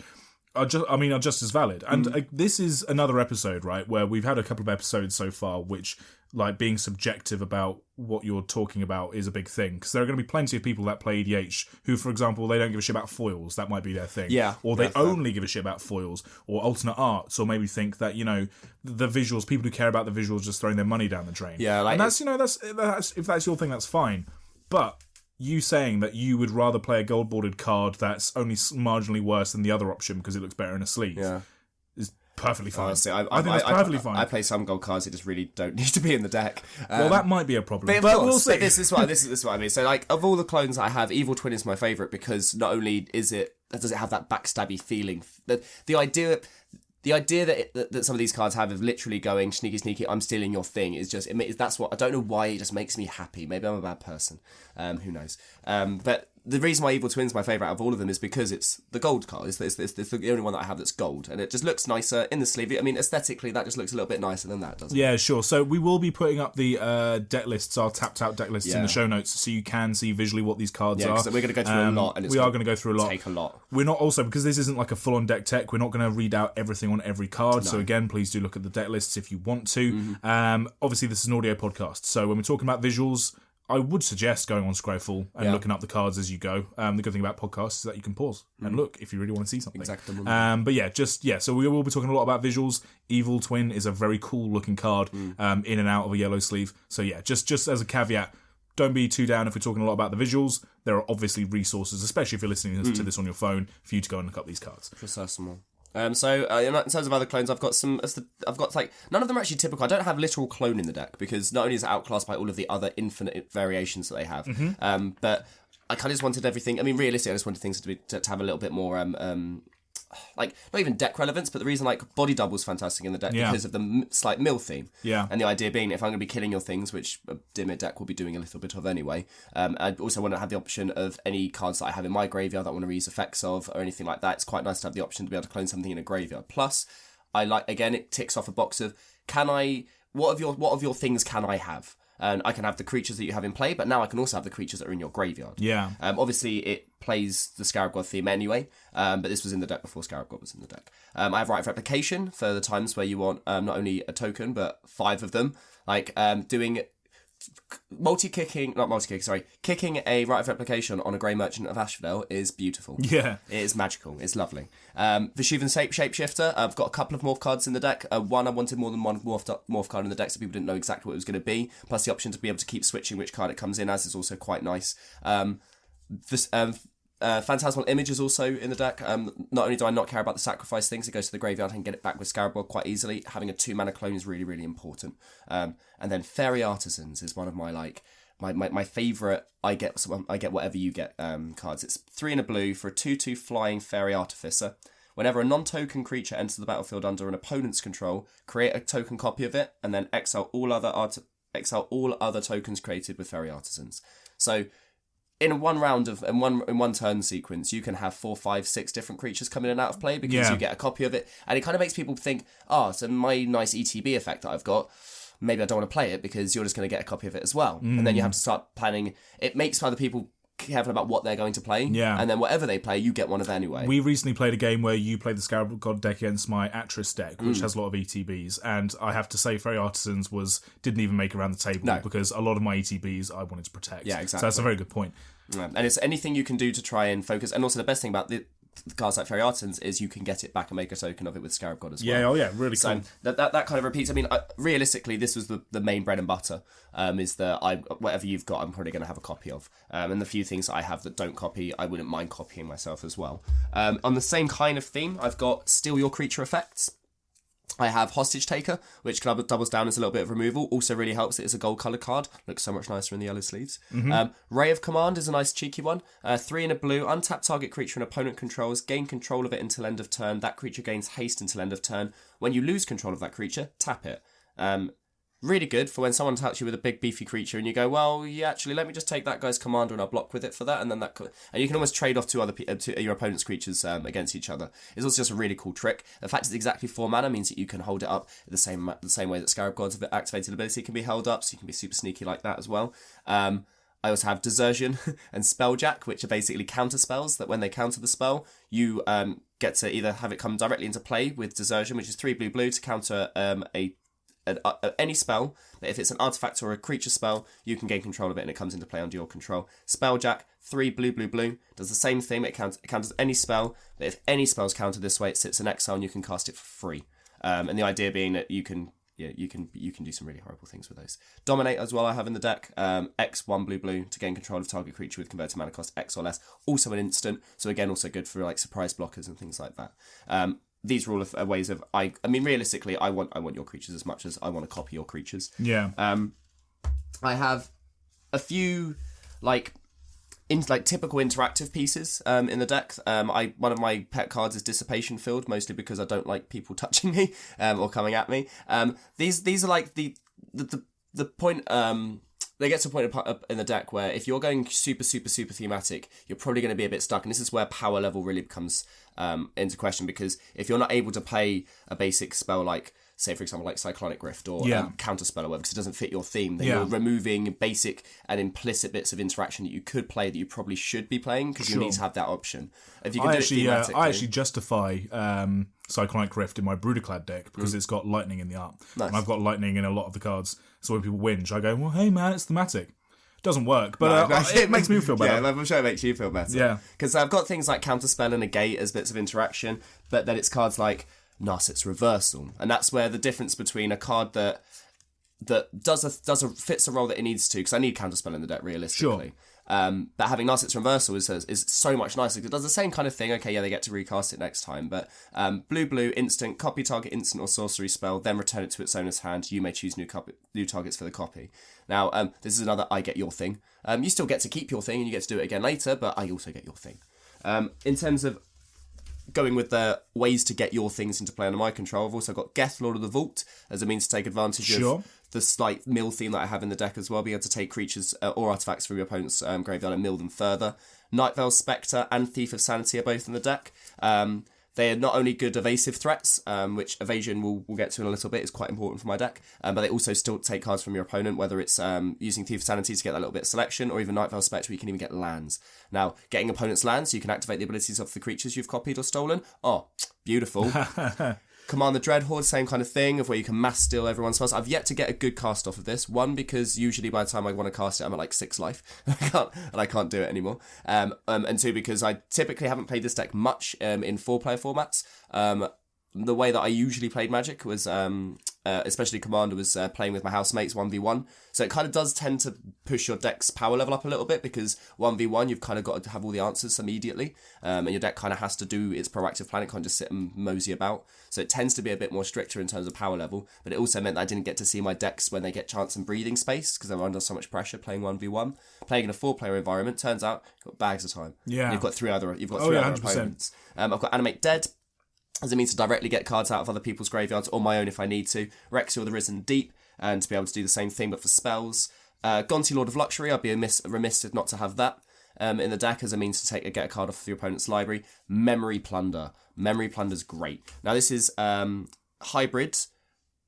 are just as valid. And this is another episode, right, where we've had a couple of episodes so far which, like, being subjective about what you're talking about is a big thing, because there are going to be plenty of people that play EDH who, for example, they don't give a shit about foils. That might be their thing. Yeah. Or they only give a shit about foils or alternate arts, or maybe think that, you know, the visuals, people who care about the visuals just throwing their money down the drain. Yeah. Like, and that's, you know, that's if that's your thing, that's fine. But you saying that you would rather play a gold-boarded card that's only marginally worse than the other option because it looks better in a sleeve is perfectly fine. Honestly, I think that's perfectly fine. I play some gold cards that just really don't need to be in the deck. Well, that might be a problem. But we'll see. This is what I mean. So, like, of all the clones I have, Evil Twin is my favourite, because not only does it have that backstabby feeling, the idea that some of these cards have of literally going sneaky, I'm stealing your thing is just, that's what, I don't know why, it just makes me happy. Maybe I'm a bad person. Who knows? But the reason why Evil Twin's my favourite out of all of them is because it's the gold card. It's the only one that I have that's gold, and it just looks nicer in the sleeve. I mean, aesthetically, that just looks a little bit nicer than that, doesn't it? Yeah, sure. So we will be putting up the deck lists, our tapped out deck lists in the show notes, so you can see visually what these cards are. Yeah, we're going to go through a lot, and we are going to go through a lot. Take a lot. We're not also, because this isn't like a full on deck tech, we're not going to read out everything on every card. No. So again, please do look at the deck lists if you want to. Mm-hmm. Obviously, this is an audio podcast, so when we're talking about visuals, I would suggest going on Scrowful and looking up the cards as you go. The good thing about podcasts is that you can pause and look if you really want to see something. Exactly. So we will be talking a lot about visuals. Evil Twin is a very cool looking card in and out of a yellow sleeve. So yeah, just as a caveat, don't be too down if we're talking a lot about the visuals. There are obviously resources, especially if you're listening to this on your phone, for you to go and look up these cards. Precisely. In terms of other clones, I've got like, none of them are actually typical. I don't have literal clone in the deck, because not only is it outclassed by all of the other infinite variations that they have, but I kind of just wanted everything. I mean, realistically, I just wanted things to have a little bit more like, not even deck relevance, but the reason, like, body double's fantastic in the deck because of the slight mill theme. Yeah. And the idea being, if I'm going to be killing your things, which a Dimir deck will be doing a little bit of anyway, I also want to have the option of any cards that I have in my graveyard that I want to reuse effects of, or anything like that. It's quite nice to have the option to be able to clone something in a graveyard. Plus, it ticks off a box of, what of your things can I have? And I can have the creatures that you have in play, but now I can also have the creatures that are in your graveyard. Yeah. Obviously, it plays the Scarab God theme anyway, but this was in the deck before Scarab God was in the deck. I have Right of Replication for the times where you want not only a token, but 5 of them. Like, doing kicking a Right of Replication on a Grey Merchant of Asphodel is beautiful. Yeah. It is magical. It's lovely. Vishuvan Shapeshifter, I've got a couple of morph cards in the deck. One, I wanted more than one morph card in the deck so people didn't know exactly what it was going to be. Plus the option to be able to keep switching which card it comes in as is also quite nice. Phantasmal Image is also in the deck. Not only do I not care about the sacrifice things, it goes to the graveyard and get it back with Scarab God quite easily. Having a 2-mana clone is really, really important. And then Fairy Artisans is one of my my favourite I get whatever you get cards. It's 3 and a blue for a 2/2 flying Fairy Artificer. Whenever a non-token creature enters the battlefield under an opponent's control, create a token copy of it, and then exile all other tokens created with Fairy Artisans. So in one turn sequence, you can have 4, 5, 6 different creatures come in and out of play because you get a copy of it, and it kind of makes people think, so my nice ETB effect that I've got, maybe I don't want to play it because you're just going to get a copy of it as well. And then you have to start planning. It makes other people careful about what they're going to play. Yeah. And then whatever they play, you get one of them anyway. We recently played a game where you played the Scarab God deck against my Atris deck, which has a lot of ETBs. And I have to say, Fairy Artisans didn't even make it around the table because a lot of my ETBs I wanted to protect. Yeah, exactly. So that's a very good point. And it's anything you can do to try and focus. And also the best thing about the cards like Fairy Artisans is you can get it back and make a token of it with Scarab God as well. Yeah, really cool. So that kind of repeats. I mean, realistically, this was the main bread and butter. Is that whatever you've got, I'm probably going to have a copy of. And the few things that I have that don't copy, I wouldn't mind copying myself as well. On the same kind of theme, I've got Steal Your Creature effects. I have Hostage Taker, which doubles down as a little bit of removal. Also really helps that it's a gold coloured card. Looks so much nicer in the yellow sleeves. Ray of Command is a nice cheeky one. 3 and a blue. Untap target creature an opponent controls. Gain control of it until end of turn. That creature gains haste until end of turn. When you lose control of that creature, tap it. Really good for when someone attacks you with a big beefy creature and you go, well, yeah, actually, let me just take that guy's commander and I'll block with it for that, and then and you can almost trade off to your opponent's creatures against each other. It's also just a really cool trick. The fact it's exactly 4 mana means that you can hold it up the same way that Scarab God's activated ability can be held up, so you can be super sneaky like that as well. I also have Desertion and Spelljack, which are basically counter spells that when they counter the spell, you get to either have it come directly into play with Desertion, which is 3 blue to counter any spell, but if it's an artifact or a creature spell, you can gain control of it and it comes into play under your control. Spelljack, 3 blue, does the same thing. It counters any spell, but if any spell's countered this way, it sits in exile and you can cast it for free. And the idea being that you can do some really horrible things with those. Dominate as well I have in the deck. X 1 blue to gain control of target creature with converted mana cost X or less. Also an instant, so again also good for like surprise blockers and things like that. These are all ways of I mean realistically I want your creatures as much as I want to copy your creatures. Yeah. I have a few typical interactive pieces in the deck. One of my pet cards is Dissipation Field, mostly because I don't like people touching me or coming at me. These are like the point. They get to a point in the deck where if you're going super thematic, you're probably going to be a bit stuck. And this is where power level really becomes into question, because if you're not able to play a basic spell like, say, for example, like Cyclonic Rift or Counter Spell or whatever, because it doesn't fit your theme, then you're removing basic and implicit bits of interaction that you could play that you probably should be playing, because you need to have that option. If you can I actually justify Cyclonic Rift in my Bruticlad deck because it's got lightning in the art. Nice. And I've got lightning in a lot of the cards. So when people whinge, I go, well, hey man, it's thematic. Doesn't work, but it makes me feel better. Yeah, I'm sure it makes you feel better. Yeah. Because I've got things like Counterspell and Negate as bits of interaction, but then it's cards like Narset's Reversal. And that's where the difference between a card that fits a role that it needs to, because I need Counterspell in the deck realistically. Sure. But having Narset's Reversal is so much nicer. It does the same kind of thing. Okay, yeah, they get to recast it next time. But blue, instant, copy target instant or sorcery spell, then return it to its owner's hand. You may choose new targets for the copy. Now, this is another I get your thing. You still get to keep your thing and you get to do it again later, but I also get your thing. In terms of going with the ways to get your things into play under my control, I've also got Geth, Lord of the Vault, as a means to take advantage of the slight mill theme that I have in the deck as well, being able to take creatures or artifacts from your opponent's graveyard and mill them further. Nightveil Spectre and Thief of Sanity are both in the deck. They are not only good evasive threats, which evasion we'll get to in a little bit, is quite important for my deck, but they also still take cards from your opponent, whether it's using Thief of Sanity to get that little bit of selection, or even Nightveil Spectre where you can even get lands. Now, getting opponent's lands, you can activate the abilities of the creatures you've copied or stolen. Oh, beautiful. Command the Dreadhorde, same kind of thing, of where you can mass steal everyone's spells. I've yet to get a good cast off of this. One, because usually by the time I want to cast it, I'm at like 6 life. I can't do it anymore. And two, because I typically haven't played this deck much in 4-player formats. The way that I usually played Magic was, especially Commander, was playing with my housemates 1v1. So it kind of does tend to push your deck's power level up a little bit, because 1v1, you've kind of got to have all the answers immediately. And your deck kind of has to do its proactive plan. It can't just sit and mosey about. So it tends to be a bit more stricter in terms of power level. But it also meant that I didn't get to see my decks when they get chance and breathing space, because I'm under so much pressure playing 1v1. Playing in a 4-player environment, turns out you've got bags of time. Yeah. And you've got three other opponents. I've got Animate Dead, as it means to directly get cards out of other people's graveyards or my own if I need to. Rexy, the Risen Deep, and to be able to do the same thing but for spells. Gonti, Lord of Luxury, I'd be remiss if not to have that in the deck as a means to get a card off your opponent's library. Memory Plunder. Memory Plunder's great. Now this is hybrid,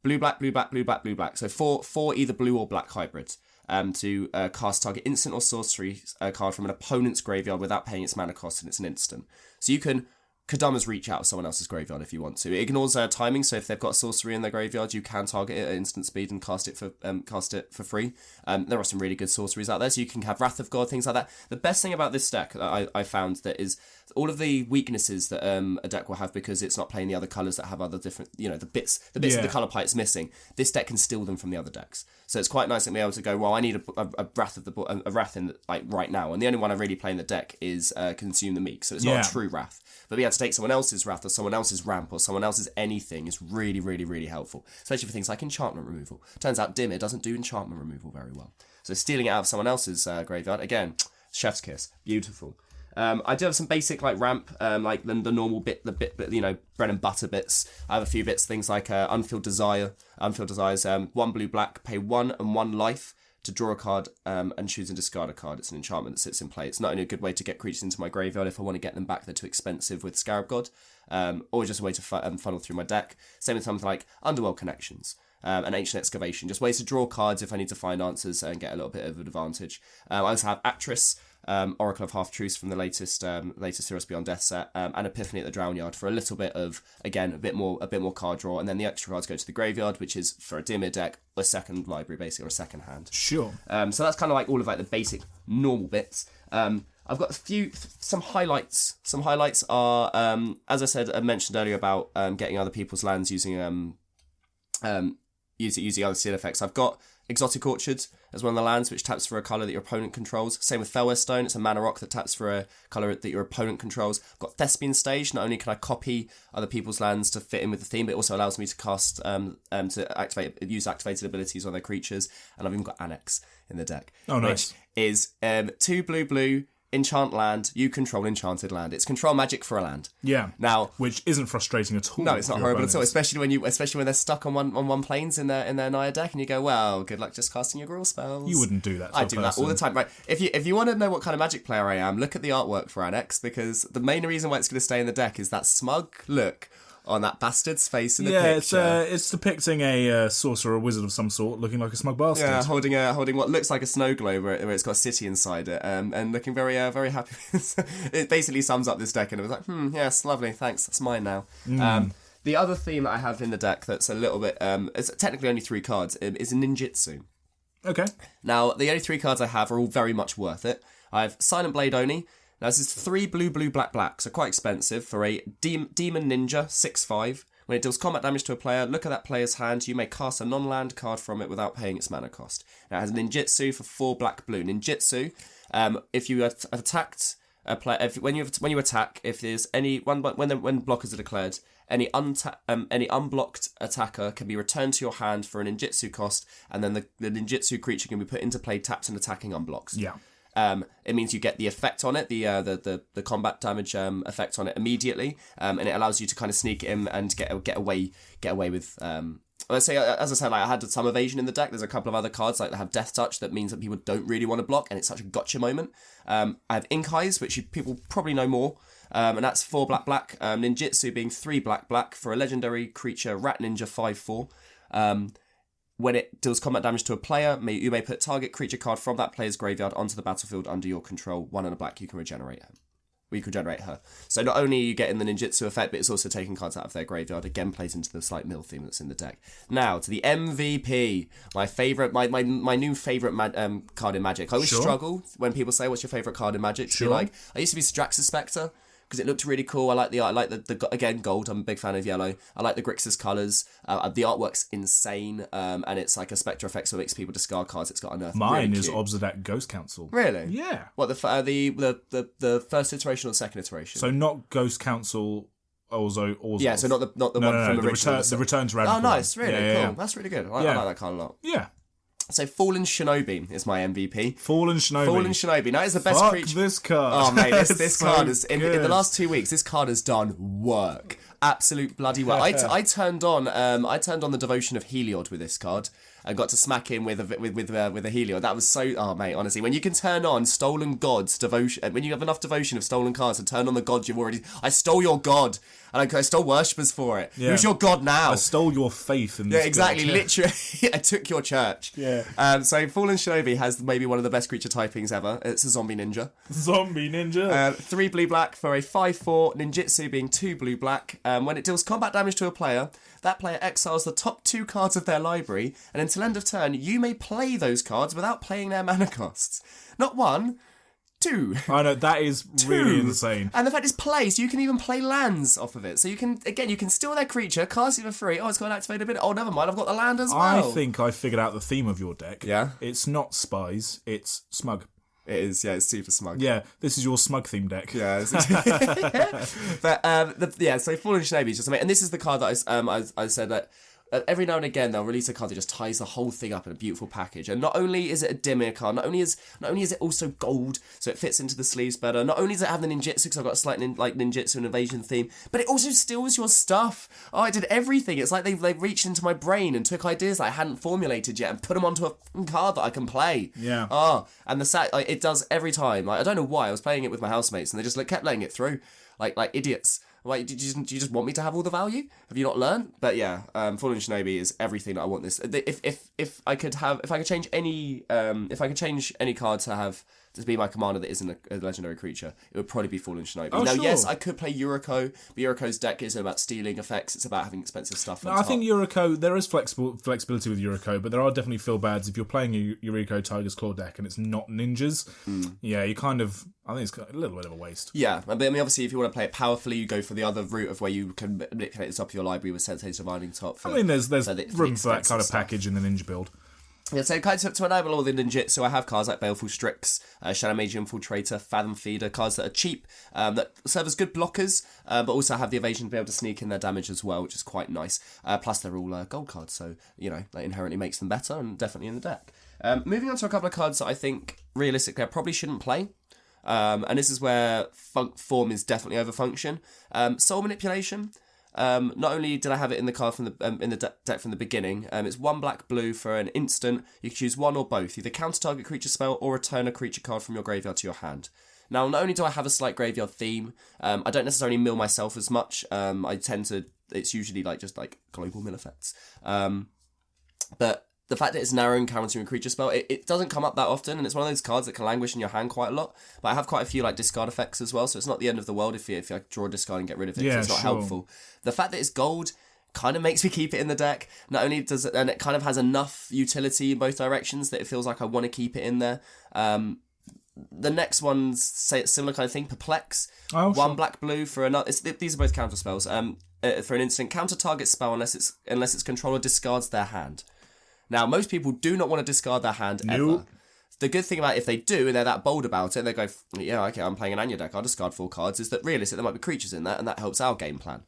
blue, black, blue, black, blue, black, blue, black. So four either blue or black hybrids. To cast target instant or sorcery card from an opponent's graveyard without paying its mana cost, and it's an instant. So you can Kadama's reach out of someone else's graveyard if you want to. It ignores timing, so if they've got sorcery in their graveyard, you can target it at instant speed and cast it for free. There are some really good sorceries out there, so you can have Wrath of God, things like that. The best thing about this deck that I found that is all of the weaknesses that a deck will have because it's not playing the other colours that have other different, the bits of the colour palette it's missing. This deck can steal them from the other decks, so it's quite nice to be able to go, well, I need a Wrath in like right now, and the only one I really play in the deck is Consume the Meek, so it's not a true Wrath. But being able to take someone else's Wrath or someone else's Ramp or someone else's anything is really, really, really helpful, especially for things like enchantment removal. Turns out Dimir doesn't do enchantment removal very well, so stealing it out of someone else's graveyard, again, chef's kiss, beautiful. I do have some basic like ramp, like the normal bit, bread and butter bits. I have a few bits, things like Unfilled Desire. Unfilled Desire is 1 blue black, pay 1 and 1 life to draw a card and choose and discard a card. It's an enchantment that sits in play. It's not only a good way to get creatures into my graveyard if I want to get them back, they're too expensive with Scarab God, or just a way to funnel through my deck. Same with something like Underworld Connections. And Ancient Excavation, just ways to draw cards if I need to find answers and get a little bit of an advantage. I also have Actress, Oracle of Half-Truths from the latest Heroes Beyond Death set, and Epiphany at the Drownyard for a little bit of, again, a bit more card draw, and then the extra cards go to the graveyard, which is, for a Dimir deck, a second library, basically, or a second hand. Sure. So that's kind of like all of like the basic normal bits. I've got some highlights. Some highlights are, as I said, I mentioned earlier about getting other people's lands using other seal effects. I've got Exotic Orchard as one of the lands, which taps for a colour that your opponent controls. Same with Felware Stone, it's a mana rock that taps for a colour that your opponent controls. I've got Thespian Stage, not only can I copy other people's lands to fit in with the theme, but it also allows me to cast, to use activated abilities on their creatures, and I've even got Annex in the deck. Oh, nice. Which is 2 blue, enchant land, you control enchanted land. It's control magic for a land. Yeah. Now, which isn't frustrating at all. No, it's not horrible at all. Especially when they're stuck on one planes in their Naya deck, and you go, well, good luck just casting your Gruul spells. You wouldn't do that. I do that all the time. Right? If you want to know what kind of Magic player I am, look at the artwork for Annex, because the main reason why it's going to stay in the deck is that smug look on that bastard's face in the picture. Yeah, it's depicting a sorcerer or wizard of some sort looking like a smug bastard. Yeah, holding what looks like a snow globe where it's got a city inside it, and looking very very happy. It basically sums up this deck, and it was like, yes, lovely, thanks, that's mine now. The other theme that I have in the deck that's a little bit, it's technically only 3 cards, is Ninjutsu. Okay. Now, the only 3 cards I have are all very much worth it. I have Silent Blade Oni. Now, this is 3 blue, black, so quite expensive for a Demon Ninja, 6/5. When it deals combat damage to a player, look at that player's hand. You may cast a non-land card from it without paying its mana cost. Now, it has Ninjutsu for 4 black-blue. Ninjutsu, if you have attacked a player, when you attack, if there's any when blockers are declared, any unblocked attacker can be returned to your hand for a ninjutsu cost, and then the ninjutsu creature can be put into play tapped and attacking unblocks. Yeah. it means you get the effect on it, the combat damage effect on it immediately, and it allows you to kind of sneak in and get away with. Let's say, as I said, like I had some evasion in the deck. There's a couple of other cards like that have Death Touch that means that people don't really want to block, and it's such a gotcha moment. I have Ink Eyes, which people probably know more. And that's 4 black. Ninjutsu being 3 black for a legendary creature, Rat Ninja 5/4. When it deals combat damage to a player, you may put target creature card from that player's graveyard onto the battlefield under your control. 1 and a black, you can regenerate her. We could generate her. So not only are you getting the ninjutsu effect, but it's also taking cards out of their graveyard. Again, plays into the slight mill theme that's in the deck. Now to the MVP, my favorite, my new favorite card in Magic. I always struggle when people say, "What's your favorite card in Magic?" To be like, I used to be Straxus Spectre, because it looked really cool. I like the again, gold. I'm a big fan of yellow. I like the Grixis colours. The artwork's insane, and it's like a Spectre effect, so it makes people discard cards. It's got a nerf. Mine really is Obsidian Ghost Council. Really? Yeah. What, the first iteration or the second iteration? So not Ghost Council. Also, yeah. So not the one from the original. The Return to Ravnica. Oh, nice. Really cool. That's really good. I like that card a lot. Yeah. So Fallen Shinobi is my MVP. Fallen Shinobi. Now, it's the best creature. Fuck this card. Oh, mate, this card is... In the last 2 weeks, this card has done work. Absolute bloody work. I turned on the Devotion of Heliod with this card and got to smack him with a Heliod. That was so... Oh, mate, honestly, when you can turn on Stolen God's Devotion... When you have enough Devotion of stolen cards to turn on the gods you've already... I stole your god. And I stole worshippers for it. Yeah. Who's your god now? I stole your faith in this. Yeah, exactly. God. Literally, I took your church. Yeah. So Fallen Shinobi has maybe one of the best creature typings ever. It's a zombie ninja. 3 blue-black for a 5/4. Ninjutsu being 2 blue-black. When it deals combat damage to a player, that player exiles the top 2 cards of their library, and until end of turn, you may play those cards without playing their mana costs. Not 1. 2. I know, that is really insane. And the fact it's plays, you can even play lands off of it. So you can steal their creature, cast it for free. Oh, it's got an activated ability. Oh, never mind, I've got the land as well. I think I figured out the theme of your deck. Yeah? It's not spies, it's smug. It is, yeah, it's super smug. Yeah, this is your smug theme deck. Yeah. But, so Fallen Shinobi is just amazing. And this is the card that I said that every now and again they'll release a card that just ties the whole thing up in a beautiful package. And not only is it a Dimir card, not only is it also gold, so it fits into the sleeves better. Not only does it have the ninjutsu, because I've got a slight ninjutsu and evasion theme, but it also steals your stuff. Oh, I did everything. It's like they reached into my brain and took ideas that I hadn't formulated yet and put them onto a card that I can play. Yeah. Oh, and it does every time. I don't know why. I was playing it with my housemates and they just kept letting it through, like idiots. Like, do you just want me to have all the value? Have you not learned? But yeah, Fallen Shinobi is everything that I want this. If I could change any card to be my commander that isn't a legendary creature, it would probably be Fallen Shinobi. Oh, now, sure. yes, I could play Yuriko, but Yuriko's deck isn't about stealing effects, it's about having expensive stuff on top. I think Yuriko, there is flexibility with Yuriko, but there are definitely feel bads if you're playing a Yuriko Tiger's Claw deck and it's not ninjas. Yeah, you kind of... I think it's a little bit of a waste. Yeah, but I mean, obviously, if you want to play it powerfully, you go for the other route of where you can manipulate the top of your library with Sensei's Divining Top. There's room for that kind of package in the ninja build. Yeah, so to enable all the ninjutsu, I have cards like Baleful Strix, Shadow Mage Infiltrator, Fathom Feeder, cards that are cheap, that serve as good blockers, but also have the evasion to be able to sneak in their damage as well, which is quite nice. Plus, they're all gold cards, so, that inherently makes them better and definitely in the deck. Moving on to a couple of cards that I think, realistically, I probably shouldn't play. And this is where form is definitely over function. Soul Manipulation. Not only did I have it in the card from the deck from the beginning, it's 1 black-blue for an instant. You can choose one or both, either counter target creature spell or return a creature card from your graveyard to your hand. Now, not only do I have a slight graveyard theme, I don't necessarily mill myself as much. It's usually just global mill effects. But the fact that it's narrowing countering creature spell, it doesn't come up that often, and it's one of those cards that can languish in your hand quite a lot. But I have quite a few discard effects as well, so it's not the end of the world if I draw a discard and get rid of it, so it's not helpful. The fact that it's gold kind of makes me keep it in the deck. Not only does it, and it kind of has enough utility in both directions that it feels like I want to keep it in there. The next one's similar kind of thing, Perplex. Oh, 1 black-blue for another. These are both counter spells. For an instant, counter target spell unless its controller discards their hand. Now, most people do not want to discard their hand ever. The good thing about if they do, and they're that bold about it, and they go, yeah, okay, I'm playing an Anya deck, I'll discard 4 cards, is that realistically there might be creatures in that, and that helps our game plan.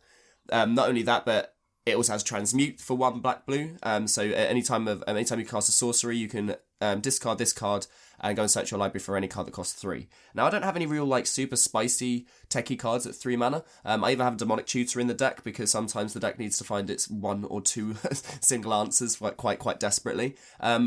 Not only that, but it also has Transmute for 1 black-blue, so anytime you cast a sorcery, you can discard this card and go and search your library for any card that costs 3. Now, I don't have any real, like, super spicy techie cards at 3 mana. I even have a Demonic Tutor in the deck because sometimes the deck needs to find its 1 or 2 single answers quite desperately.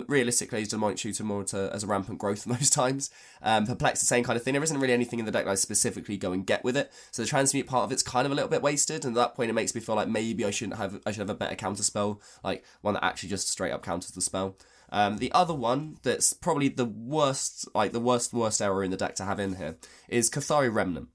Realistically, I use Demonic Tutor more as a rampant growth most times. Perplex, the same kind of thing. There isn't really anything in the deck that I specifically go and get with it. So the transmute part of it's kind of a little bit wasted, and at that point it makes me feel like maybe I should have a better counter spell, like one that actually just straight up counters the spell. The other one that's probably the worst error in the deck to have in here is Cathari Remnant.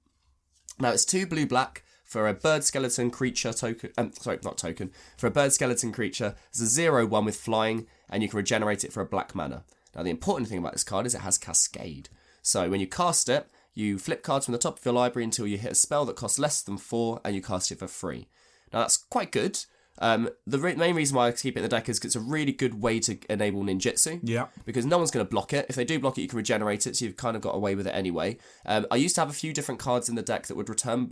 Now, it's 2 blue-black for a bird skeleton creature token. For a bird skeleton creature, it's a 0/1 with flying, and you can regenerate it for a black mana. Now, the important thing about this card is it has Cascade. So when you cast it, you flip cards from the top of your library until you hit a spell that costs less than 4, and you cast it for free. Now, that's quite good. The main reason why I keep it in the deck is because it's a really good way to enable ninjutsu. Yeah. Because no one's going to block it. If they do block it, you can regenerate it, so you've kind of got away with it anyway. I used to have a few different cards in the deck that would return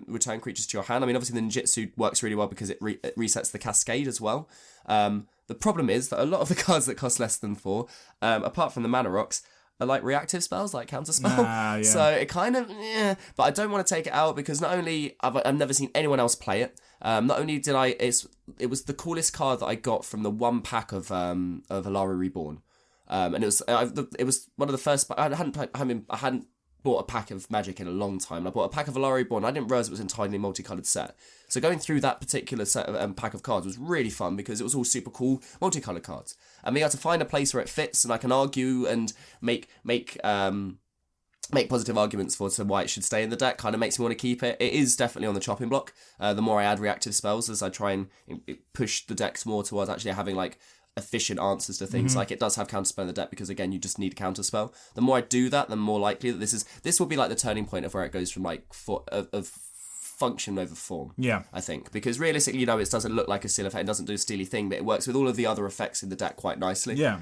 return creatures to your hand. I mean, obviously the ninjutsu works really well because it resets the cascade as well. The problem is that a lot of the cards that cost less than 4, apart from the mana rocks, are like reactive spells, like counterspell. Yeah. So it kind of, but I don't want to take it out because not only I've never seen anyone else play it. Not only did it was the coolest card that I got from the 1 pack of Alari Reborn, and it was one of the first. I hadn't bought a pack of Magic in a long time. I bought a pack of Alari Reborn. I didn't realize it was an entirely multicolored set. So going through that particular set of pack of cards was really fun because it was all super cool multicolored cards. And we had to find a place where it fits, and I can argue and make positive arguments for why it should stay in the deck. Kind of makes me want to keep it. It is definitely on the chopping block. The more I add reactive spells, as I try and push the decks more towards actually having like efficient answers to things. Like it does have counterspell in the deck because again you just need a counterspell. The more I do that, the more likely that this will be like the turning point of where it goes from like of function over form. Yeah, I think because realistically, it doesn't look like a steal effect. It doesn't do a steely thing, but it works with all of the other effects in the deck quite nicely. Yeah.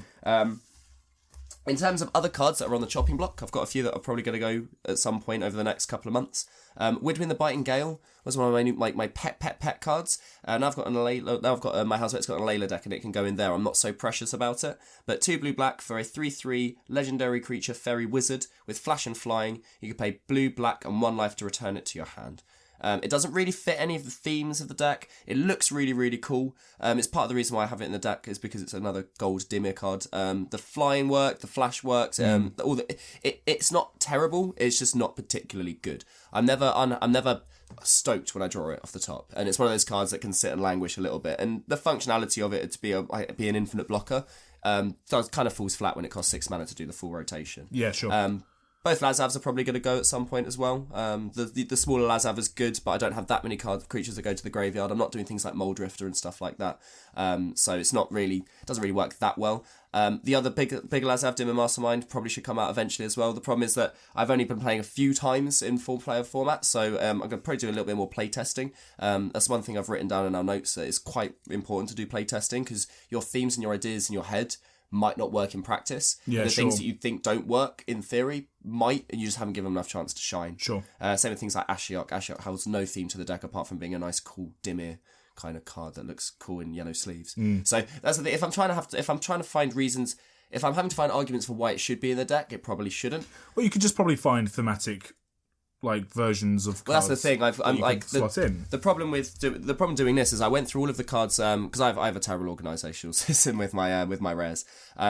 In terms of other cards that are on the chopping block, I've got a few that are probably going to go at some point over the next couple of months. Widwin the Biting Gale was one of my pet cards. Now I've got my housemate's got a Layla deck and it can go in there. I'm not so precious about it. But 2 blue-black for a 3/3 legendary creature fairy wizard with flash and flying. You can pay blue, black and 1 life to return it to your hand. It doesn't really fit any of the themes of the deck. It looks really, really cool. It's part of the reason why I have it in the deck is because it's another gold Dimir card. The flying work, the flash works, it's not terrible. It's just not particularly good. I'm never stoked when I draw it off the top, and it's one of those cards that can sit and languish a little bit. And the functionality of it to be an infinite blocker does kind of falls flat when it costs 6 mana to do the full rotation. Yeah, sure. Both Lazavs are probably going to go at some point as well. The smaller Lazav is good, but I don't have that many creatures that go to the graveyard. I'm not doing things like Moldrifter and stuff like that. So it doesn't really work that well. The other big Lazav, Dimmer Mastermind, probably should come out eventually as well. The problem is that I've only been playing a few times in full player format, so I'm going to probably do a little bit more play testing. That's one thing I've written down in our notes, that it's quite important to do play testing because your themes and your ideas in your head might not work in practice. Yeah, the sure. things that you think don't work in theory might, and you just haven't given them enough chance to shine. Sure. Same with things like Ashiok. Ashiok has no theme to the deck apart from being a nice, cool Dimir kind of card that looks cool in yellow sleeves. So that's the thing. If I'm trying to find reasons, if I'm having to find arguments for why it should be in the deck, it probably shouldn't. Well, you could just probably find thematic versions of cards. Well, that's the thing. I'm like the problem doing this is I went through all of the cards because I have a terrible organisational system with my rares.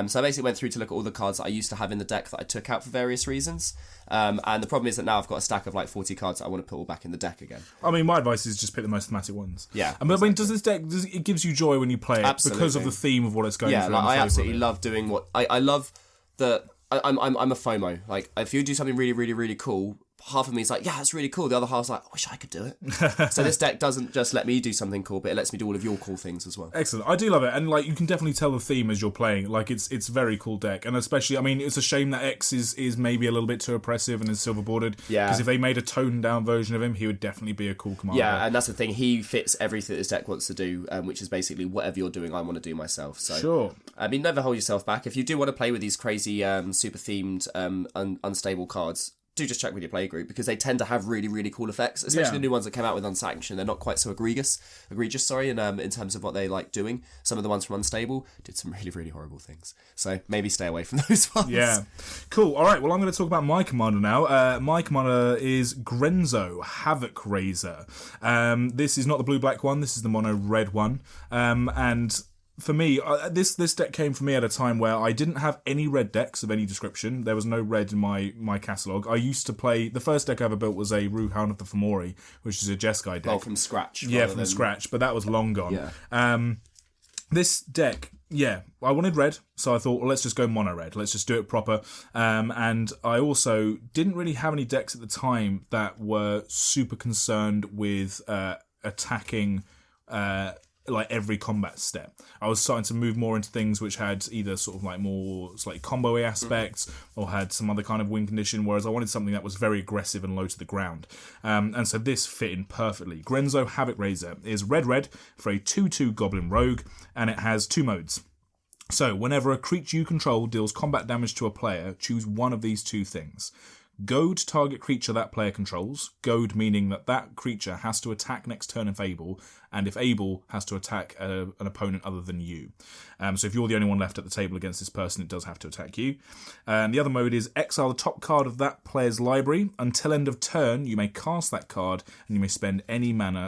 So I basically went through to look at all the cards that I used to have in the deck that I took out for various reasons. And the problem is that now I've got a stack of 40 cards that I want to put all back in the deck again. I mean, my advice is just pick the most thematic ones. Yeah. Exactly. I mean, does this deck it gives you joy when you play it? Absolutely. Because of the theme of what it's going through? I absolutely love doing what I love. I'm a FOMO. Like if you do something really, really, really cool, half of me is like, yeah, that's really cool. The other half's like, I wish I could do it. So this deck doesn't just let me do something cool, but it lets me do all of your cool things as well. Excellent. I do love it. And you can definitely tell the theme as you're playing. It's a very cool deck. And especially, I mean, it's a shame that X is maybe a little bit too oppressive and is silver bordered. Yeah. Because if they made a toned down version of him, he would definitely be a cool commander. Yeah, and that's the thing. He fits everything this deck wants to do, which is basically whatever you're doing, I want to do myself. So, sure. I mean, never hold yourself back. If you do want to play with these crazy, super themed, unstable cards, do just check with your playgroup, because they tend to have really, really cool effects, especially the new ones that came out with Unsanctioned. They're not quite so egregious, in terms of what they like doing. Some of the ones from Unstable did some really, really horrible things. So maybe stay away from those ones. Yeah. Cool. All right, well, I'm going to talk about my commander now. My commander is Grenzo, Havoc Raiser. This is not the blue-black one, this is the mono-red one. And for me, this deck came for me at a time where I didn't have any red decks of any description. There was no red in my catalogue. I used to play... The first deck I ever built was a Ruhound of the Fomori, which is a Jeskai deck. Oh, from scratch. Yeah, from scratch, but that was long gone. Yeah. This deck, I wanted red, so I thought, well, let's just go mono-red. Let's just do it proper. And I also didn't really have any decks at the time that were super concerned with attacking... like every combat step. I was starting to move more into things which had either sort of like more slightly combo-y aspects or had some other kind of win condition, whereas I wanted something that was very aggressive and low to the ground. And so this fit in perfectly. Grenzo Havoc Raiser is red for a 2/2 Goblin Rogue, and it has 2 modes. So whenever a creature you control deals combat damage to a player, choose one of these 2 things. Goad target creature that player controls. Goad meaning that creature has to attack next turn if able, and if able, has to attack an opponent other than you. So if you're the only one left at the table against this person, it does have to attack you. The other mode is exile the top card of that player's library. Until end of turn, you may cast that card, and you may spend any mana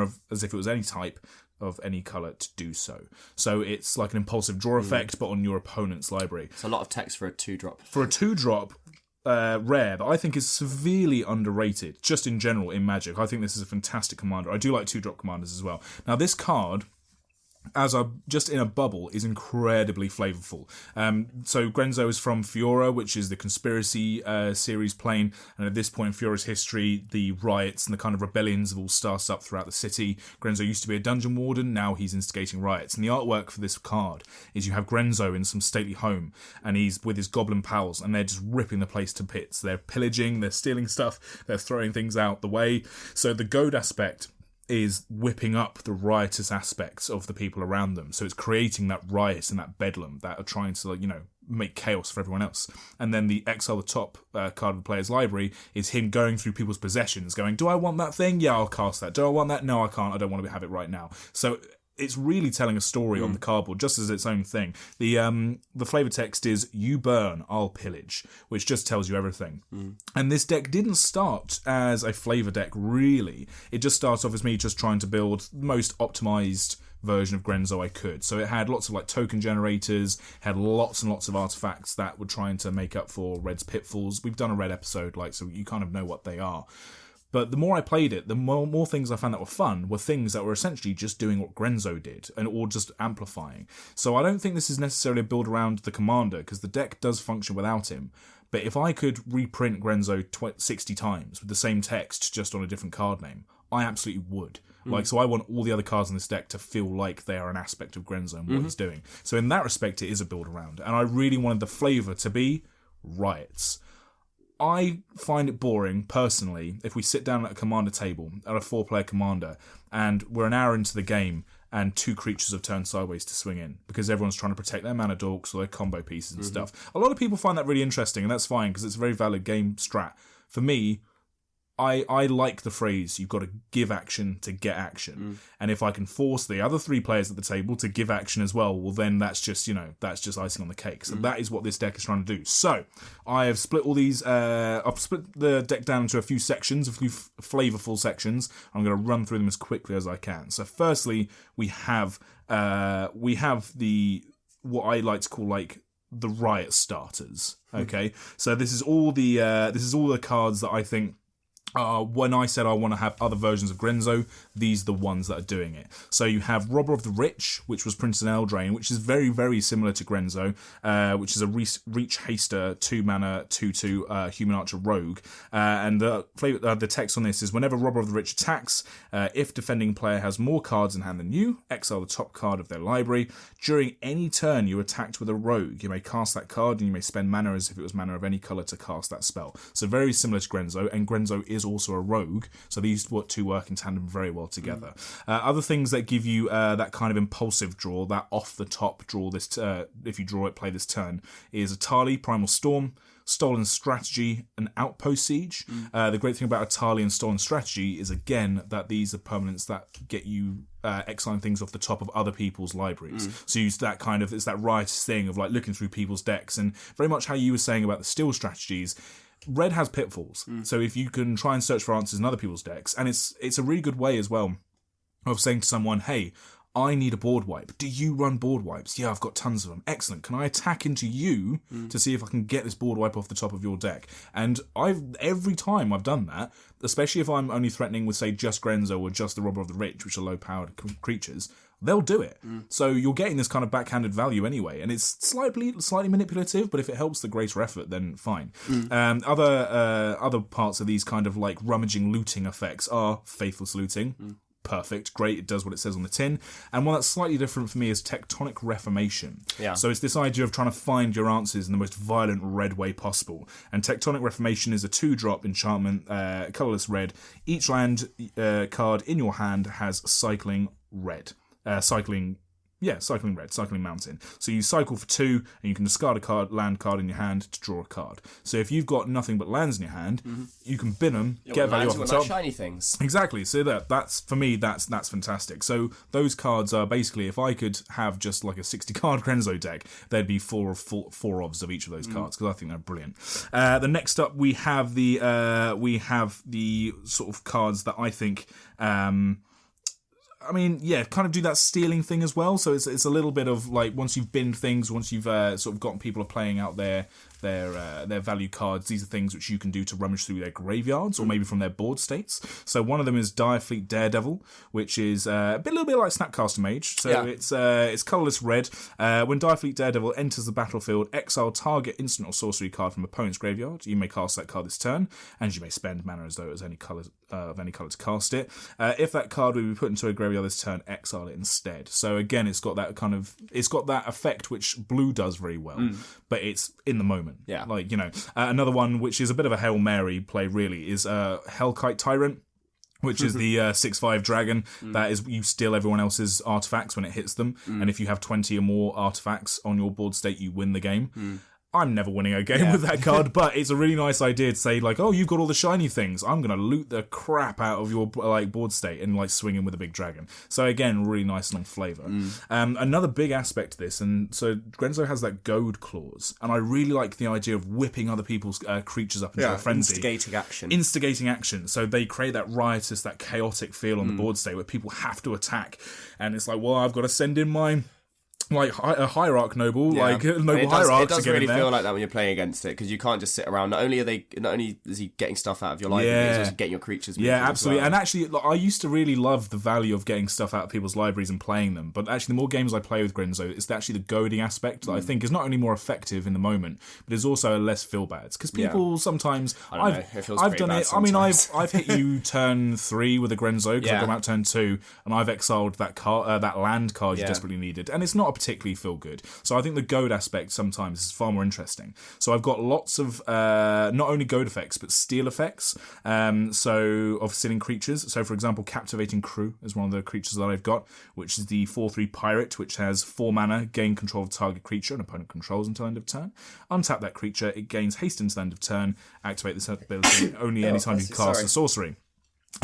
of as if it was any type of any colour to do so. So it's like an impulsive draw effect, but on your opponent's library. It's a lot of text for a 2-drop. For a 2-drop, rare that I think is severely underrated just in general in Magic. I think this is a fantastic commander. I do like 2-drop commanders as well. Now this card, as I'm just in a bubble, is incredibly flavourful. So Grenzo is from Fiora, which is the conspiracy series plane, and at this point in Fiora's history, the riots and the kind of rebellions have all started up throughout the city. Grenzo used to be a dungeon warden, now he's instigating riots. And the artwork for this card is you have Grenzo in some stately home, and he's with his goblin pals, and they're just ripping the place to bits. They're pillaging, they're stealing stuff, they're throwing things out the way. So the goad aspect is whipping up the riotous aspects of the people around them. So it's creating that riot and that bedlam that are trying to, make chaos for everyone else. And then the exile the top card of the player's library is him going through people's possessions, going, do I want that thing? Yeah, I'll cast that. Do I want that? No, I can't. I don't want to have it right now. So it's really telling a story on the cardboard, just as its own thing. The flavor text is, you burn, I'll pillage, which just tells you everything. And this deck didn't start as a flavor deck, really. It just starts off as me just trying to build the most optimized version of Grenzo I could. So it had lots of token generators, had lots and lots of artifacts that were trying to make up for Red's pitfalls. We've done a Red episode, so you kind of know what they are. But the more I played it, the more things I found that were fun were things that were essentially just doing what Grenzo did, or just amplifying. So I don't think this is necessarily a build around the commander, because the deck does function without him. But if I could reprint Grenzo 60 times with the same text, just on a different card name, I absolutely would. So I want all the other cards in this deck to feel like they are an aspect of Grenzo and what he's doing. So in that respect, it is a build around. And I really wanted the flavour to be riots. I find it boring, personally, if we sit down at a commander table, at a 4-player commander, and we're an hour into the game, and 2 creatures have turned sideways to swing in, because everyone's trying to protect their mana dorks or their combo pieces and stuff. A lot of people find that really interesting, and that's fine, because it's a very valid game strat. For me, I like the phrase, you've got to give action to get action. And if I can force the other 3 players at the table to give action as well, then that's just, that's just icing on the cake. So that is what this deck is trying to do. So I have split all these, I've split the deck down into a few sections, a few flavourful sections. I'm going to run through them as quickly as I can. So firstly, we have the, what I like to call the riot starters. Okay. So this is all the cards that I think, when I said I want to have other versions of Grenzo, these are the ones that are doing it. So you have Robber of the Rich, which was printed in Eldraine, which is very, very similar to Grenzo, which is a Reach Haster 2-mana 2/2 Human Archer Rogue. And the text on this is, whenever Robber of the Rich attacks, if defending player has more cards in hand than you, exile the top card of their library. During any turn you attacked with a rogue, you may cast that card and you may spend mana as if it was mana of any colour to cast that spell. So very similar to Grenzo, and Grenzo is also a rogue, so these 2 work in tandem very well together. Other things that give you that kind of impulsive draw, that off the top draw, this if you draw it, play this turn, is Atali, Primal Storm, Stolen Strategy, and Outpost Siege. The great thing about Atali and Stolen Strategy is, again, that these are permanents that get you exiling things off the top of other people's libraries. So use that it's that riotous thing of like looking through people's decks, and very much how you were saying about the steal strategies. Red has pitfalls, so if you can try and search for answers in other people's decks, and it's a really good way as well of saying to someone, hey, I need a board wipe. Do you run board wipes? Yeah, I've got tons of them. Excellent. Can I attack into you to see if I can get this board wipe off the top of your deck? And every time I've done that, especially if I'm only threatening with, say, just Grenzo or just the Robber of the Rich, which are low-powered creatures, they'll do it. So you're getting this kind of backhanded value anyway, and it's slightly manipulative, but if it helps the greater effort, then fine. Other parts of these kind of like rummaging looting effects are Faithless Looting. Perfect, great, it does what it says on the tin. And one that's slightly different for me is Tectonic Reformation. So it's this idea of trying to find your answers in the most violent red way possible. And Tectonic Reformation is a 2-drop enchantment, colourless red. Each land card in your hand has cycling red. Cycling red, cycling mountain. So you cycle for 2, and you can discard a land card in your hand to draw a card. So if you've got nothing but lands in your hand, you can bin them, get value off the top. Like shiny things. Exactly. So that's for me, that's fantastic. So those cards are basically, if I could have just like a 60-card Grenzo deck, there'd be four ofs of each of those cards, because I think they're brilliant. The next up, we have the sort of cards that I think. Kind of do that stealing thing as well. So it's a little bit of like, once you've binned things, once you've sort of gotten people playing out their value cards, these are things which you can do to rummage through their graveyards or maybe from their board states. So one of them is Direfleet Daredevil, which is a little bit like Snapcaster Mage. So it's colourless red. When Direfleet Daredevil enters the battlefield, exile target instant or sorcery card from opponent's graveyard. You may cast that card this turn, and you may spend mana as though it was any colour of any colour to cast it. If that card will be put into a graveyard this turn, exile it instead. So again, it's got that effect which blue does very well, but it's in the moment. Yeah. Like, another one which is a bit of a Hail Mary play really is Hellkite Tyrant, which is the 6/5 dragon. That is, you steal everyone else's artifacts when it hits them, and if you have 20 or more artifacts on your board state, you win the game. I'm never winning a game with that card, but it's a really nice idea to say, like, oh, you've got all the shiny things. I'm going to loot the crap out of your board state and like swing in with a big dragon. So again, really nice and on flavour. Another big aspect to this, and so Grenzo has that goad clause, and I really like the idea of whipping other people's creatures up into a frenzy. Instigating action. So they create that riotous, that chaotic feel on the board state where people have to attack, and it's like, well, I've got to send in my a hierarch noble, hierarch. It does really feel like that when you're playing against it, because you can't just sit around. Not only is he getting stuff out of your library, he's also getting your creatures. Yeah, absolutely. Well. And actually, I used to really love the value of getting stuff out of people's libraries and playing them. But actually, the more games I play with Grenzo, it's actually the goading aspect that I think is not only more effective in the moment, but is also a less feel bad. Because people sometimes, I've done it. Sometimes. I mean, I've hit you turn 3 with a Grenzo because I've gone out turn 2, and I've exiled that land card you desperately needed, and it's not particularly feel good. So I think the goad aspect sometimes is far more interesting. So I've got lots of not only goad effects but steal effects. So of stealing creatures. So for example, Captivating Crew is one of the creatures that I've got, which is the 4/3 pirate, which has 4 mana, gain control of target creature an opponent controls until end of turn. Untap that creature, it gains haste until end of turn. Activate this ability only anytime you cast a sorcery.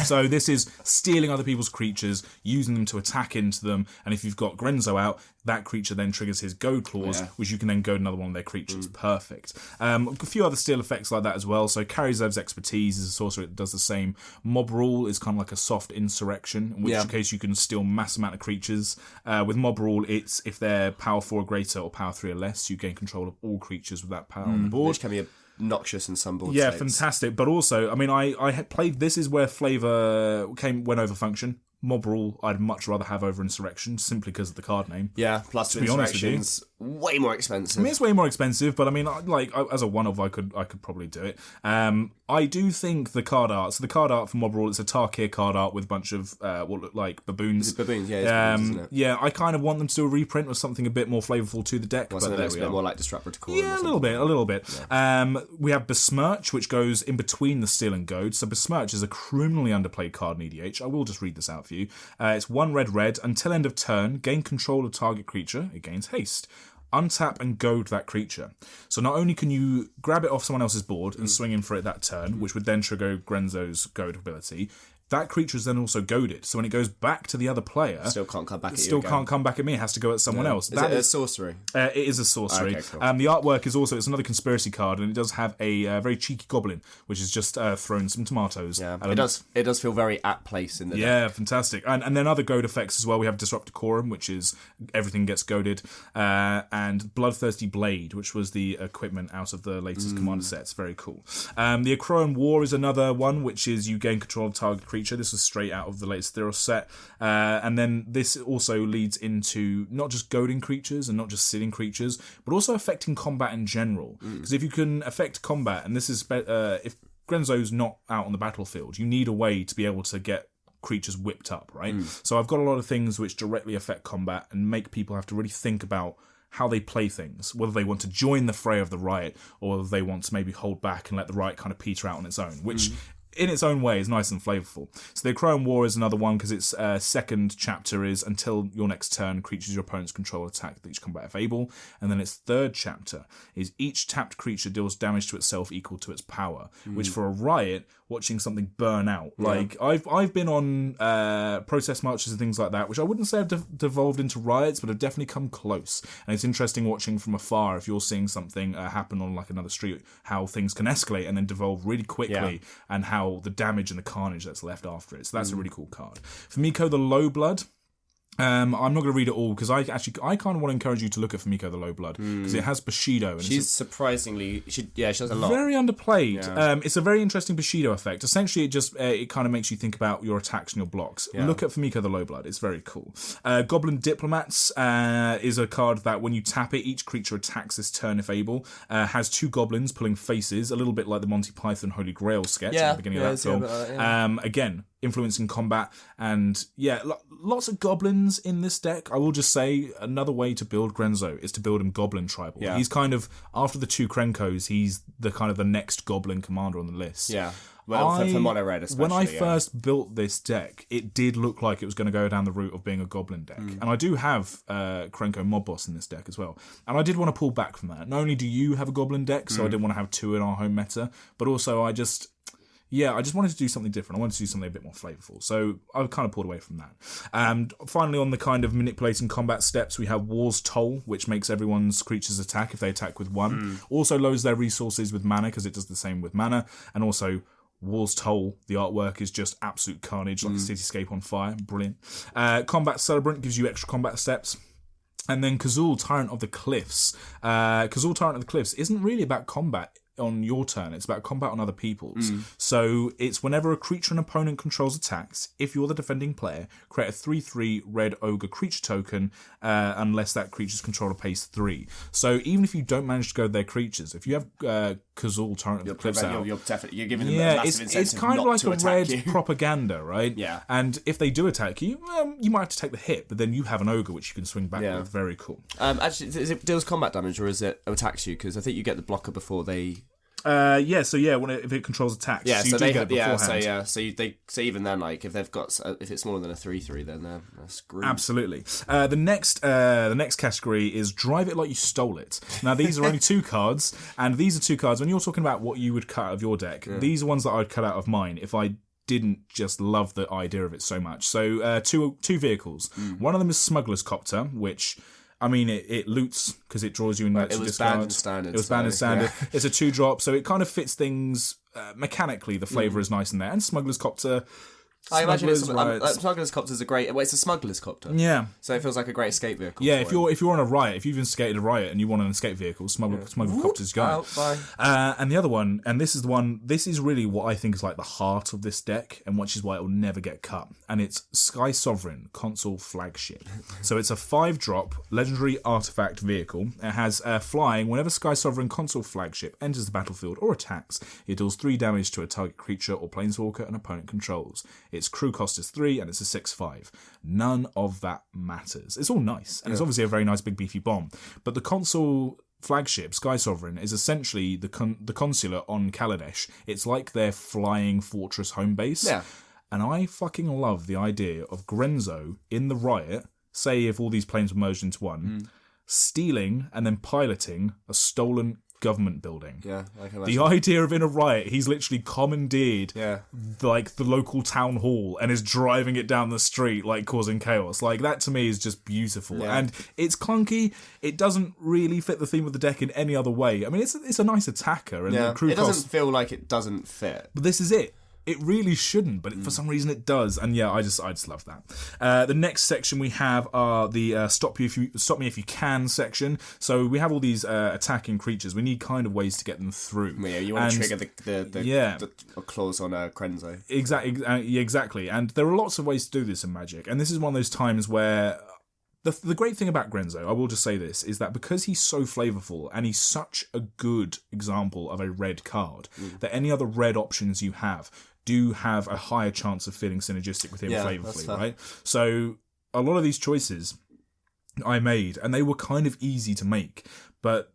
So this is stealing other people's creatures, using them to attack into them, and if you've got Grenzo out, that creature then triggers his goad clause, which you can then goad another one of their creatures. Perfect. A few other steal effects like that as well. So Karizev's Expertise is a sorcerer that does the same. Mob Rule is kind of like a soft insurrection, in which case you can steal mass amount of creatures. With Mob Rule, it's if they're power 4 or greater or power 3 or less, you gain control of all creatures with that power on the board. Which can be obnoxious in some board states. Yeah, fantastic. But also, I mean, I had played, this is where Flavour went over function. Mob Rule, I'd much rather have over Insurrection, simply because of the card name. Yeah, plus to be Insurrection's way more expensive. I mean, it's way more expensive, but I mean, as a one-off, I could probably do it. I do think the card art, so the card art for Mob Rule, it's a Tarkir card art with a bunch of what look like baboons. It's baboons, baboons, isn't it? Yeah, I kind of want them to do a reprint of something a bit more flavourful to the deck. Well, but there we are. More like Disruptor to call a little bit. Yeah. We have Besmirch, which goes in between the Steel and Goad. So Besmirch is a criminally underplayed card in EDH. I will just read this out for you. It's 1 red. Until end of turn, gain control of target creature. It gains haste. untap and goad that creature. So not only can you grab it off someone else's board and swing in for it that turn, which would then trigger Grenzo's goad ability, that creature is then also goaded. So when it goes back to the other player... Still can't come back at you Still can't come back at me. It has to go at someone else. Is it a sorcery? It is a sorcery. Okay, cool. The artwork is also... It's another conspiracy card, and it does have a very cheeky goblin, which is just thrown some tomatoes. Yeah, it does feel very at place in the deck. Yeah, fantastic. And then other goad effects as well. We have Disrupt Decorum, which is everything gets goaded, and Bloodthirsty Blade, which was the equipment out of the latest commander sets. Very cool. The Acroan War is another one, which is you gain control of target creature. This was straight out of the latest Theros set. And then this also leads into not just goading creatures and not just sitting creatures, but also affecting combat in general. Because if you can affect combat, and this is if Grenzo's not out on the battlefield, you need a way to be able to get creatures whipped up, right? So I've got a lot of things which directly affect combat and make people have to really think about how they play things, whether they want to join the fray of the riot or whether they want to maybe hold back and let the riot kind of peter out on its own, which in its own way is nice and flavourful. So the Acroan War is another one because its second chapter is until your next turn, creatures your opponents control attack each combat if able. And then its third chapter is each tapped creature deals damage to itself equal to its power, which for a riot, watching something burn out. Like I've been on protest marches and things like that, which I wouldn't say have devolved into riots, but have definitely come close. And it's interesting watching from afar if you're seeing something happen on like another street, how things can escalate and then devolve really quickly, and how the damage and the carnage that's left after it. So that's a really cool card. For the Low Blood, I'm not going to read it all because I kind of want to encourage you to look at Famiko the Low Blood because it has Bushido. And she's surprisingly, she does a lot. Very underplayed. Yeah. It's a very interesting Bushido effect. Essentially, it kind of makes you think about your attacks and your blocks. Yeah. Look at Famiko the Low Blood. It's very cool. Goblin Diplomats is a card that when you tap it, each creature attacks this turn if able. Has 2 goblins pulling faces, a little bit like the Monty Python Holy Grail sketch at the beginning of that film. Again, influencing combat, and lots of goblins in this deck. I will just say another way to build Grenzo is to build him goblin tribal. Yeah. He's kind of, after the 2 Krenkos, he's the kind of the next goblin commander on the list. Yeah. Well, for mono red especially. When I first built this deck, it did look like it was going to go down the route of being a goblin deck. And I do have Krenko Mob Boss in this deck as well. And I did want to pull back from that. Not only do you have a goblin deck, so I didn't want to have 2 in our home meta, but also I just wanted to do something different. I wanted to do something a bit more flavourful. So I kind of pulled away from that. And finally, on the kind of manipulating combat steps, we have War's Toll, which makes everyone's creatures attack if they attack with 1. Also lowers their resources with mana, because it does the same with mana. And also, War's Toll, the artwork is just absolute carnage, like a cityscape on fire. Brilliant. Combat Celebrant gives you extra combat steps. And then Kazul, Tyrant of the Cliffs. Kazul, Tyrant of the Cliffs isn't really about combat on your turn, it's about combat on other people's. So it's whenever a creature an opponent controls attacks, if you're the defending player, create a 3/3 red ogre creature token unless that creature's controller pays 3. So even if you don't manage to go to their creatures, if you have Kazul, Tyrant of the Cliffs out, you're giving them a massive incentive. It's kind of like a red you. propaganda, right? Yeah. And if they do attack you, you might have to take the hit, but then you have an ogre which you can swing back with. Very cool. Actually, is it deals combat damage or is it attacks you? Because I think you get the blocker before they... if it controls attacks, so they get it beforehand. So even then, like if they've got if it's smaller than a 3/3, then they're screwed. Absolutely. The next category is Drive It Like You Stole It. Now these are only 2 cards, and these are 2 cards. When you're talking about what you would cut out of your deck, these are ones that I'd cut out of mine if I didn't just love the idea of it so much. So two vehicles. One of them is Smuggler's Copter, which, I mean, it loots because it draws you in that. It was banned in standard. It was banned in standard. Yeah. It's a 2-drop, so it kind of fits things mechanically. The flavour is nice in there. And Smuggler's Copter. I imagine Smuggler's Copter is a great... Well, it's a Smuggler's Copter. Yeah. So it feels like a great escape vehicle. Yeah, if you're on a riot, if you've instigated a riot and you want an escape vehicle, Smuggler's Copter's going. And the other one, and this is really what I think is like the heart of this deck, and which is why it will never get cut. And it's Sky Sovereign Console Flagship. So it's a 5-drop legendary artifact vehicle. It has flying. Whenever Sky Sovereign Console Flagship enters the battlefield or attacks, it deals 3 damage to a target creature or planeswalker an opponent controls. Its crew cost is 3 and it's a 6/5. None of that matters. It's all nice, and it's obviously a very nice big beefy bomb. But the console flagship, Sky Sovereign, is essentially the consular on Kaladesh. It's like their flying fortress home base. Yeah. And I fucking love the idea of Grenzo in the riot, say if all these planes were merged into one, stealing and then piloting a stolen government building. Yeah, I can imagine. The idea of in a riot, he's literally commandeered like the local town hall and is driving it down the street, like causing chaos. Like that to me is just beautiful. Yeah. And it's clunky. It doesn't really fit the theme of the deck in any other way. I mean, it's a nice attacker, and the crew it doesn't feel like it doesn't fit. But this is it. It really shouldn't, but for some reason it does, and yeah, I just love that. The next section we have are the stop me if you can section. So we have all these attacking creatures. We need kind of ways to get them through. Yeah, you want to trigger the clause on Grenzo. Exactly. And there are lots of ways to do this in Magic, and this is one of those times where. The great thing about Grenzo, I will just say this, is that because he's so flavourful and he's such a good example of a red card, that any other red options you do have a higher chance of feeling synergistic with him flavourfully, right? So a lot of these choices I made, and they were kind of easy to make, but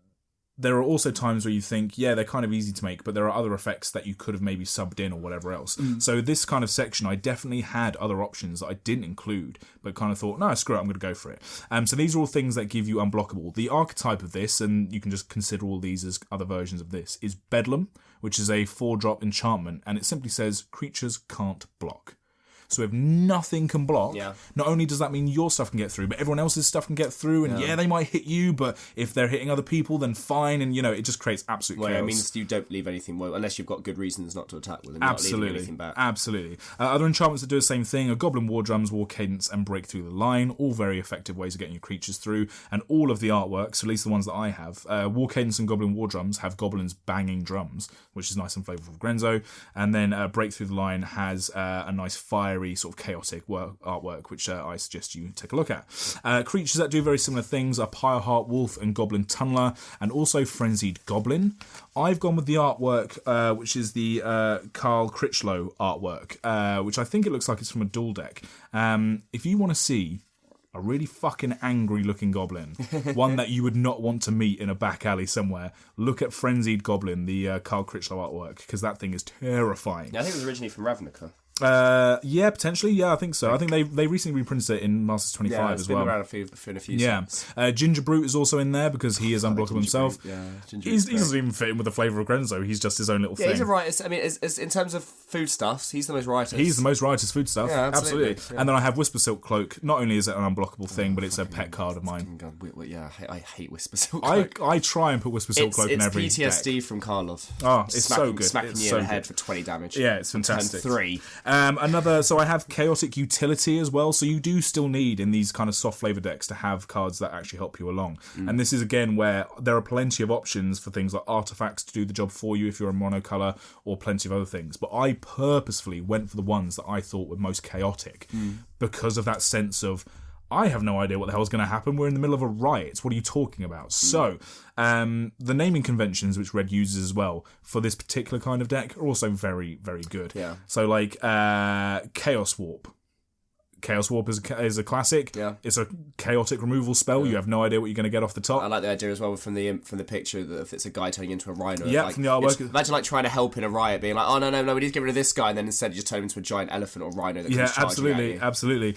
there are also times where you think, yeah, they're kind of easy to make, but there are other effects that you could have maybe subbed in or whatever else. So this kind of section, I definitely had other options that I didn't include, but kind of thought, no, screw it, I'm going to go for it. So these are all things that give you unblockable. The archetype of this, and you can just consider all these as other versions of this, is Bedlam, which is a 4-drop enchantment, and it simply says, creatures can't block. So if nothing can block, not only does that mean your stuff can get through, but everyone else's stuff can get through, and they might hit you, but if they're hitting other people, then fine, and it just creates absolute chaos. It means you don't leave anything, unless you've got good reasons not to attack with them. You're not leaving anything back. Absolutely. Other enchantments that do the same thing are Goblin War Drums, War Cadence, and Break Through the Line, all very effective ways of getting your creatures through, and all of the artworks, at least the ones that I have, War Cadence and Goblin War Drums have goblins banging drums, which is nice and flavourful for Grenzo, and then Break Through the Line has a nice fiery sort of chaotic artwork, which I suggest you take a look at. Creatures that do very similar things are Pyreheart Wolf and Goblin Tunneler, and also Frenzied Goblin. I've gone with the artwork, which is the Carl Critchlow artwork, which I think it looks like it's from a dual deck. If you want to see a really fucking angry looking goblin, one that you would not want to meet in a back alley somewhere, look at Frenzied Goblin, the Carl Critchlow artwork, because that thing is terrifying. Yeah, I think it was originally from Ravnica. Yeah, potentially. Yeah, I think so. I think they recently reprinted it in Masters 25 as well. Yeah, it's been around in a few sets. Ginger Brute is also in there because he is unblockable himself. Brute. Yeah, he doesn't even fit in with the flavour of Grenzo. He's just his own little thing. He's a riotous. I mean, in terms of foodstuffs, he's the most riotous. He's the most riotous foodstuff. Yeah, absolutely. Yeah. And then I have Whisper Silk Cloak. Not only is it an unblockable thing, but it's a pet card of mine. Yeah, I hate Whisper Silk Cloak. I try and put Whisper Silk Cloak in every It's PTSD from Karlov. Oh, it's so good. Smacking you in the head for 20 damage. Yeah, it's fantastic. Turn 3. So I have Chaotic Utility as well, so you do still need, in these kind of soft flavour decks, to have cards that actually help you along. And this is, again, where there are plenty of options for things like artefacts to do the job for you if you're a monocolour, or plenty of other things. But I purposefully went for the ones that I thought were most chaotic, because of that sense of, I have no idea what the hell is going to happen. We're in the middle of a riot. What are you talking about? So, the naming conventions, which Red uses as well, for this particular kind of deck, are also very, very good. Yeah. So, like, Chaos Warp. Chaos Warp is a classic. Yeah. It's a chaotic removal spell. You have no idea what you're going to get off the top. I like the idea as well from the picture that if it's a guy turning into a rhino. Yeah, from the artwork. Imagine like trying to help in a riot, being like, oh no, we need to get rid of this guy, and then instead you just turn him into a giant elephant or rhino that comes charging at you. Absolutely.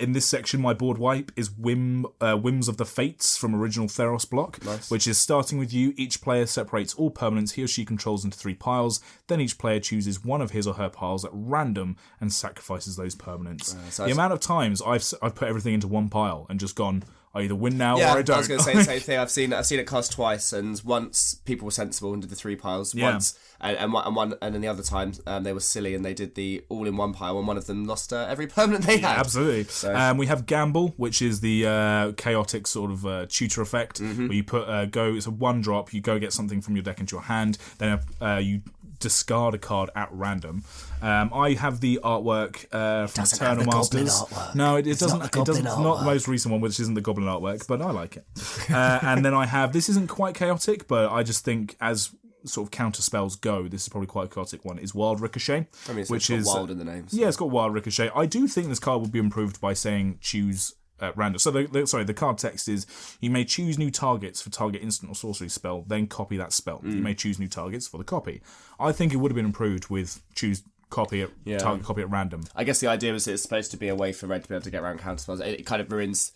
In this section, my board wipe is Whims of the Fates from original Theros block, which is starting with you. Each player separates all permanents he or she controls into 3 piles. Then each player chooses one of his or her piles at random and sacrifices those permanents. The amount of times I've put everything into one pile and just gone, I either win now or I don't. I was going to say the same thing. I've seen it cast twice, and once people were sensible and did the 3 piles. Once, and then the other time they were silly and they did the all in one pile, and one of them lost every permanent they had. Absolutely. So. We have Gamble, which is the chaotic sort of tutor effect, where you put it's a 1-drop. You go get something from your deck into your hand, then you discard a card at random. I have the artwork from Eternal Masters. No, it doesn't. It doesn't. It's not the most recent one, which isn't the Goblin artwork, but I like it. And then I have, this isn't quite chaotic, but I just think as sort of counter spells go, this is probably quite a chaotic one, is Wild Ricochet. I mean, which is wild in the name. So. Yeah, it's got Wild Ricochet. I do think this card would be improved by saying choose random. So the card text is, you may choose new targets for target instant or sorcery spell, then copy that spell. You may choose new targets for the copy. I think it would have been improved with choose copy at target copy at random. I guess the idea was it's supposed to be a way for Red to be able to get around counter spells. It kind of ruins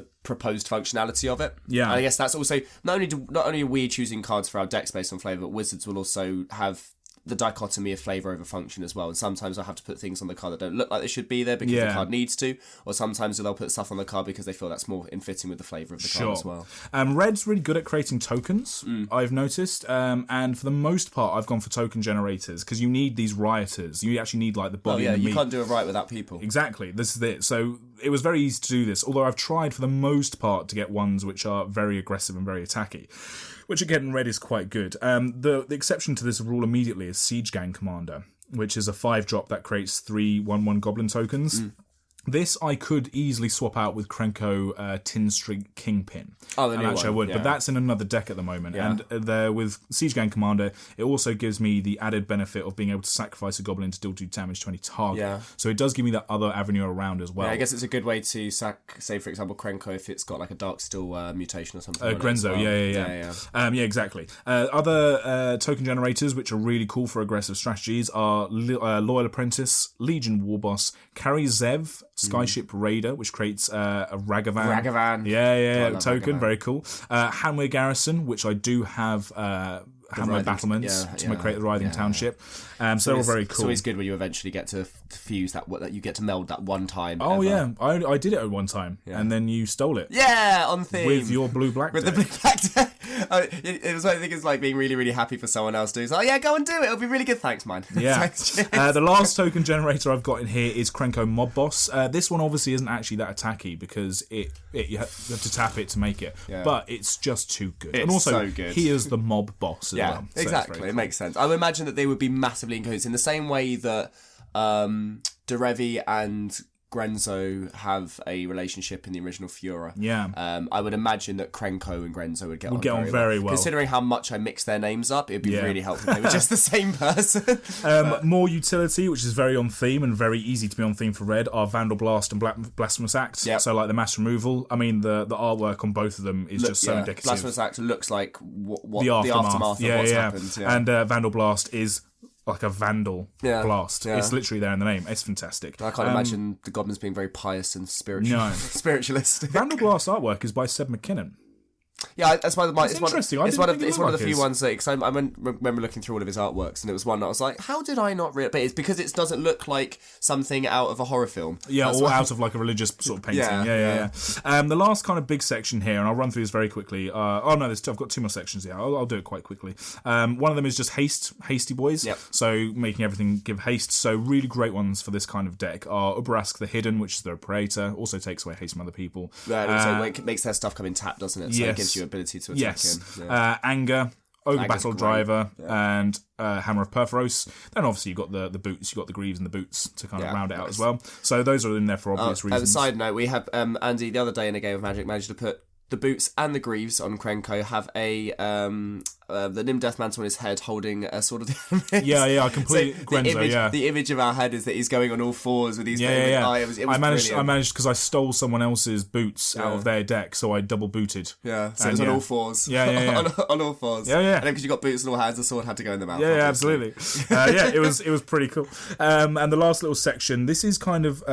proposed functionality of it. Yeah. And I guess that's also not only are we choosing cards for our decks based on flavour, but Wizards will also have the dichotomy of flavour over function as well. And sometimes I have to put things on the card that don't look like they should be there because the card needs to, or sometimes they'll put stuff on the card because they feel that's more in fitting with the flavour of the card as well. Red's really good at creating tokens, I've noticed. And for the most part, I've gone for token generators because you need these rioters. You actually need like the body and the meat. You can't do it right without people. Exactly. This is it. So it was very easy to do this, although I've tried for the most part to get ones which are very aggressive and very attacky, which again, Red is quite good. The exception to this rule immediately is Siege Gang Commander, which is a 5-drop that creates 3 1/1 goblin tokens. This I could easily swap out with Krenko Tin Street Kingpin. Oh, the new actually one. I would, but that's in another deck at the moment. Yeah. And there with Siege Gang Commander, it also gives me the added benefit of being able to sacrifice a goblin to deal 2 damage to any target. Yeah. So it does give me that other avenue around as well. Yeah, I guess it's a good way to sack, say for example, Krenko if it's got like a Dark Steel mutation or something. Grenzo, well. Yeah, exactly. Other token generators which are really cool for aggressive strategies are Loyal Apprentice, Legion Warboss, Carry Zev, Skyship Raider, which creates a Ragavan. Yeah, token, Ragavan. Very cool. Hanway Garrison, which I do have Hanway Battlements to create the Writhing Township. So they're all very cool. It's always good when you eventually get to fuse that you get to meld that one time. Oh, yeah. I did it at one time, and then you stole it. Yeah, on theme. With your blue-black deck. With the blue-black deck. It was, I think it's like being really, really happy for someone else to. Like, go and do it. It'll be really good. Thanks, man. Yeah. The last token generator I've got in here is Krenko Mob Boss. This one obviously isn't actually that attacky because you have to tap it to make it. Yeah. But it's just too good. It's and also, so good. He is the mob boss as well. So exactly. Cool. It makes sense. I would imagine that they would be massively in cahoots in the same way that Derevi and Grenzo have a relationship in the original Fura. Yeah. I would imagine that Krenko and Grenzo would get on very well. Considering how much I mix their names up, it'd be really helpful if they were just the same person. More utility, which is very on theme and very easy to be on theme for Red, are Vandal Blast and Blasphemous Act. Yep. So like the mass removal. I mean, the artwork on both of them is just so indicative. Blasphemous Act looks like what the aftermath of what's happened. Yeah. And Vandal Blast is like a vandal blast. Yeah. It's literally there in the name. It's fantastic. I can't imagine the goblins being very pious and spiritualistic. Vandal Blast artwork is by Seb McKinnon. Yeah, that's why it's interesting. It's one of the few ones that because I remember looking through all of his artworks and it was one that I was like, how did I not read? But it's because it doesn't look like something out of a horror film. Yeah, or out of like a religious sort of painting. Yeah. The last kind of big section here, and I'll run through this very quickly. I've got 2 more sections here. I'll do it quite quickly. One of them is just hasty boys. Yep. So making everything give haste. So really great ones for this kind of deck are Ubrask the Hidden, which is their Praetor, also takes away haste from other people. Right, also it makes their stuff come in tap, doesn't it? So it gives you ability to attack him. Yeah. Anger, Ogre Battle Driver, and Hammer of Perforos. Then obviously you've got the boots, you've got the greaves and the boots to kind of round it out as well. So those are in there for obvious reasons. As a side note, we have Andy the other day in a game of Magic managed to put the boots and the greaves on Krenko have the Nim Deathmantle on his head holding a sword of the Abyss. Yeah, I completely Grenzo, The image of our head is that he's going on all fours with these I managed because I stole someone else's boots out of their deck, so I double booted. Yeah, so it was on all fours. Yeah. on all fours. Yeah. And then because you got boots in all hands, the sword had to go in the mouth. Yeah, absolutely. It was pretty cool. And the last little section, this is kind of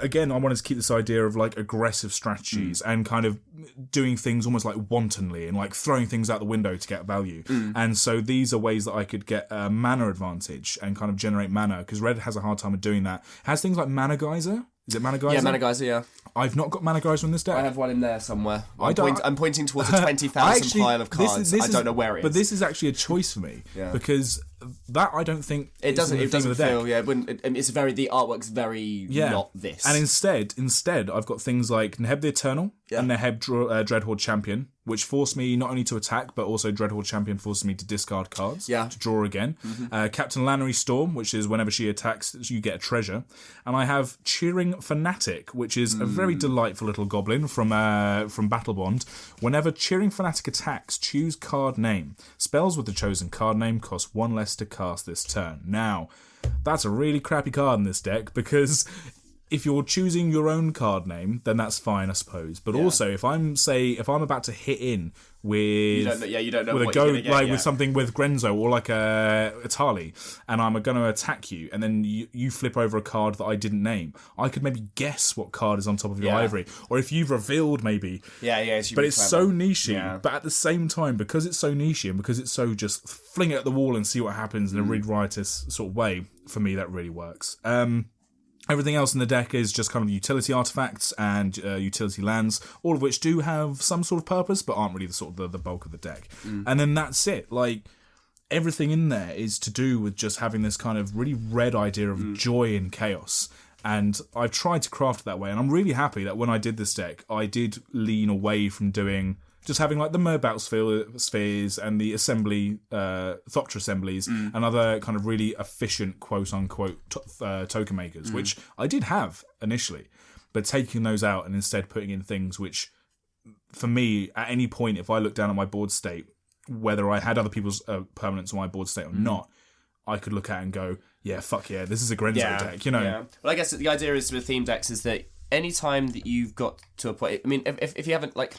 again, I wanted to keep this idea of like aggressive strategies and kind of doing things almost like wantonly and like throwing things out the window to get value. And so these are ways that I could get a mana advantage and kind of generate mana, because Red has a hard time of doing that. It has things like Mana Geyser. Is it Mana Geyser? Yeah, Mana Geyser, yeah. I've not got Mana Geyser on this deck. I have one in there somewhere. I'm pointing towards a 20,000 pile of cards. I don't know where it is. But this is actually a choice for me because that I don't think it doesn't feel. Yeah, it's very the artwork's very not this. And instead, I've got things like Neheb the Eternal and Neheb Dreadhorde Champion, which force me not only to attack, but also Dreadhorde Champion forces me to discard cards to draw again. Captain Lannery Storm, which is whenever she attacks, you get a treasure. And I have Cheering Fanatic, which is a very delightful little goblin from Battle Bond. Whenever Cheering Fanatic attacks, choose card name. Spells with the chosen card name cost 1 less to cast this turn. Now, that's a really crappy card in this deck because if you're choosing your own card name, then that's fine, I suppose. But also, if I'm about to hit in with you don't know with what a go you're gonna get, with something with Grenzo or like a Tali, and I'm going to attack you, and then you flip over a card that I didn't name, I could maybe guess what card is on top of your ivory, or if you've revealed maybe. But it's so niche. But at the same time, because it's so niche and because it's so just fling it at the wall and see what happens in a really riotous sort of way, for me that really works. Everything else in the deck is just kind of utility artifacts and utility lands, all of which do have some sort of purpose, but aren't really the bulk of the deck. And then that's it. Like, everything in there is to do with just having this kind of really red idea of joy and chaos. And I've tried to craft it that way, and I'm really happy that when I did this deck, I did lean away from doing... just having like the Murbout spheres and the assembly, Thopter assemblies, and other kind of really efficient quote-unquote token makers, which I did have initially, but taking those out and instead putting in things which, for me, at any point, if I look down at my board state, whether I had other people's permanents on my board state or not, I could look at it and go, yeah, fuck yeah, this is a Grenzo deck, you know? Yeah. Well, I guess the idea is with theme decks is that any time that you've got to a point... I mean, if you haven't, like...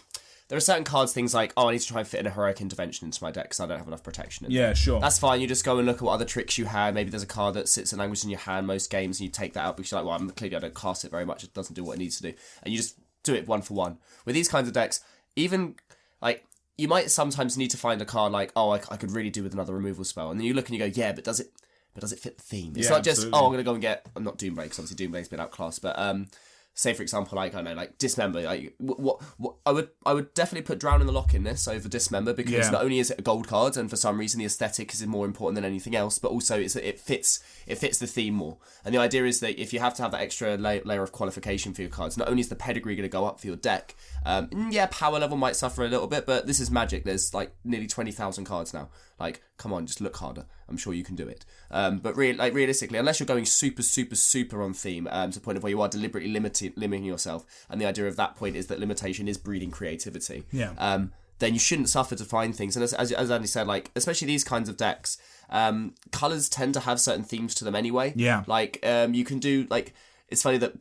There are certain cards, things like, I need to try and fit in a heroic intervention into my deck because I don't have enough protection in there. Yeah, sure. That's fine. You just go and look at what other tricks you had. Maybe there's a card that sits and languishes in your hand most games, and you take that out because you're like, well, clearly I don't cast it very much. It doesn't do what it needs to do. And you just do it one for one. With these kinds of decks, even, like, you might sometimes need to find a card like, I could really do with another removal spell. And then you look and you go, yeah, but does it fit the theme? It's not just, I'm going to go and get... I'm not Doomblade, because obviously Doomblade's been outclassed, but... say, for example, like, I don't know, like Dismember. Like, what I would definitely put Drown in the Lock in this over Dismember, because not only is it a gold card, and for some reason the aesthetic is more important than anything else, but also it fits the theme more. And the idea is that if you have to have that extra layer of qualification for your cards, not only is the pedigree going to go up for your deck, power level might suffer a little bit, but this is Magic. There's like nearly 20,000 cards now. Like, come on, just look harder. I'm sure you can do it. But realistically, unless you're going super, super, super on theme, to the point of where you are deliberately limiting yourself, and the idea of that point is that limitation is breeding creativity. Yeah. Then you shouldn't suffer to find things. And as Andy said, like, especially these kinds of decks, colours tend to have certain themes to them anyway. Yeah. Like, you can do, like, it's funny that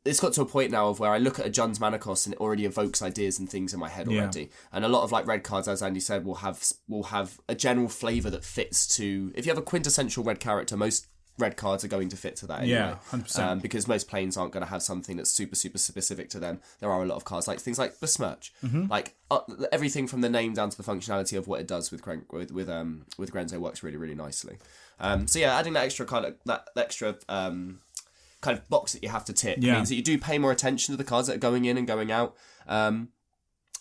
it's got to a point now of where I look at a Jund's Mana Cost and it already evokes ideas and things in my head already. And a lot of like red cards, as Andy said, will have a general flavour that fits to... If you have a quintessential red character, most red cards are going to fit to that anyway. Yeah, 100%. Because most planes aren't going to have something that's super, super specific to them. There are a lot of cards, like things like Besmirch. Like everything from the name down to the functionality of what it does with Grenzo works really, really nicely. So yeah, adding that extra kind of box that you have to tick means that you do pay more attention to the cards that are going in and going out.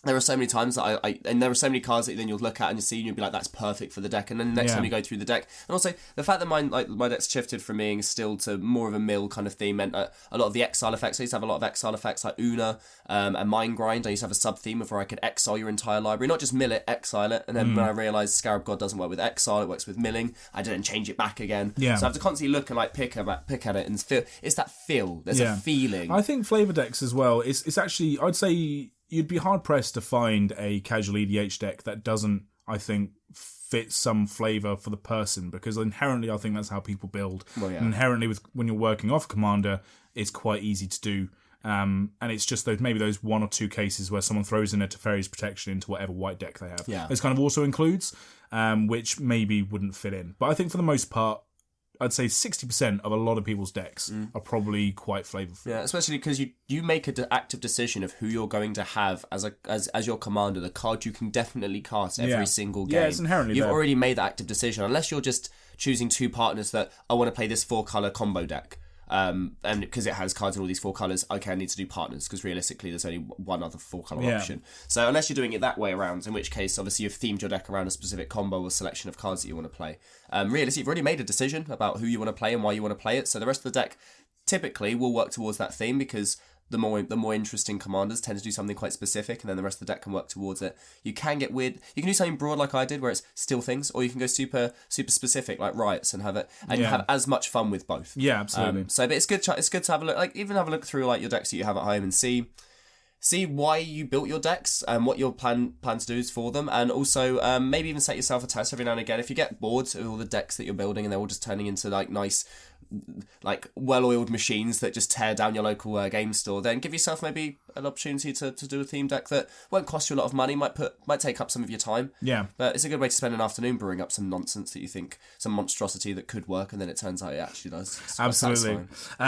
There are so many times that and there are so many cards that then you'll look at and you see and you'll be like, that's perfect for the deck. And then the next time you go through the deck, and also the fact that my deck's shifted from being still to more of a mill kind of theme meant a lot of the exile effects. I used to have a lot of exile effects like Una and Mind Grind. I used to have a sub theme of where I could exile your entire library, not just mill it, exile it. And then when I realised Scarab God doesn't work with exile, it works with milling, I didn't change it back again. So I have to constantly look and like pick at it and feel. It's that feel. There's a feeling. I think flavour decks as well. It's actually, I'd say, you'd be hard-pressed to find a casual EDH deck that doesn't, I think, fit some flavour for the person, because inherently I think that's how people build. And inherently, when you're working off Commander, it's quite easy to do. And it's just those one or two cases where someone throws in a Teferi's Protection into whatever white deck they have. This kind of also includes, which maybe wouldn't fit in. But I think for the most part, I'd say 60% of a lot of people's decks are probably quite flavourful. Yeah, especially because you make an active decision of who you're going to have as your commander, the card you can definitely cast every single game. Yeah, it's inherently You've there. already made that active decision, unless you're just choosing two partners that, I want to play this 4-colour combo deck. And because it has cards in all these 4 colours, okay, I need to do partners, because realistically there's only one other 4-colour option. So unless you're doing it that way around, in which case obviously you've themed your deck around a specific combo or selection of cards that you want to play. Realistically, you've already made a decision about who you want to play and why you want to play it, so the rest of the deck typically will work towards that theme, because the more interesting commanders tend to do something quite specific, and then the rest of the deck can work towards it. You can get weird. You can do something broad like I did, where it's still things, or you can go super super specific like riots and have it, and you have as much fun with both. Yeah, absolutely. But it's good. It's good to have a look. Like even have a look through like your decks that you have at home and see why you built your decks and what your plan to do is for them, and also maybe even set yourself a test every now and again. If you get bored of all the decks that you're building and they're all just turning into like nice like well-oiled machines that just tear down your local game store, then give yourself maybe an opportunity to do a theme deck that won't cost you a lot of money, might take up some of your time. Yeah. But it's a good way to spend an afternoon brewing up some nonsense that you think, some monstrosity that could work, and then it turns out it actually does. It's absolutely.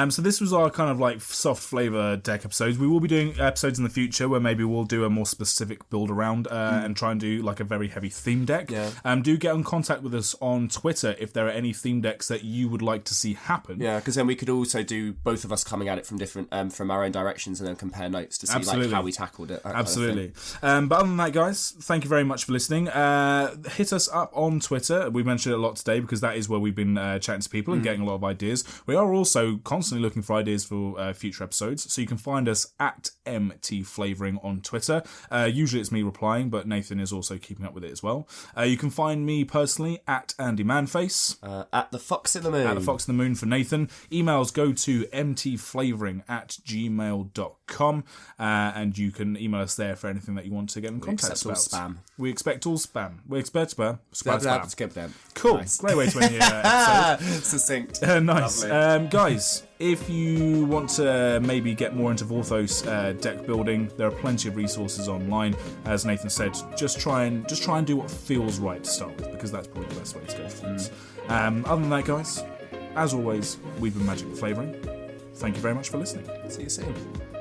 So this was our kind of like soft flavour deck episodes. We will be doing episodes in the future where maybe we'll do a more specific build around and try and do like a very heavy theme deck. Yeah. Do get in contact with us on Twitter if there are any theme decks that you would like to see happen. Yeah, because then we could also do both of us coming at it from different from our own directions and then compare notes to see like how we tackled it. Absolutely. But other than that, guys, thank you very much for listening. Hit us up on Twitter. We mentioned it a lot today because that is where we've been chatting to people and getting a lot of ideas. We are also constantly looking for ideas for future episodes, so you can find us at mtflavouring on Twitter. Usually it's me replying, but Nathan is also keeping up with it as well. You can find me personally at Andy Manface. At the Fox in the Moon. At the Fox in the Moon for Nathan. Emails go to mtflavouring@gmail.com, and you can email us there for anything that you want to get in contact about. Spam. We expect all spam. We expect spam. Spam. Cool. Nice. Great way to end the episode. Succinct. Nice. Guys, if you want to maybe get more into Vorthos deck building, there are plenty of resources online. As Nathan said, just try and do what feels right to start with, because that's probably the best way to go for things. Other than that, guys, as always, we've been Magic the Flavouring. Thank you very much for listening. See you soon.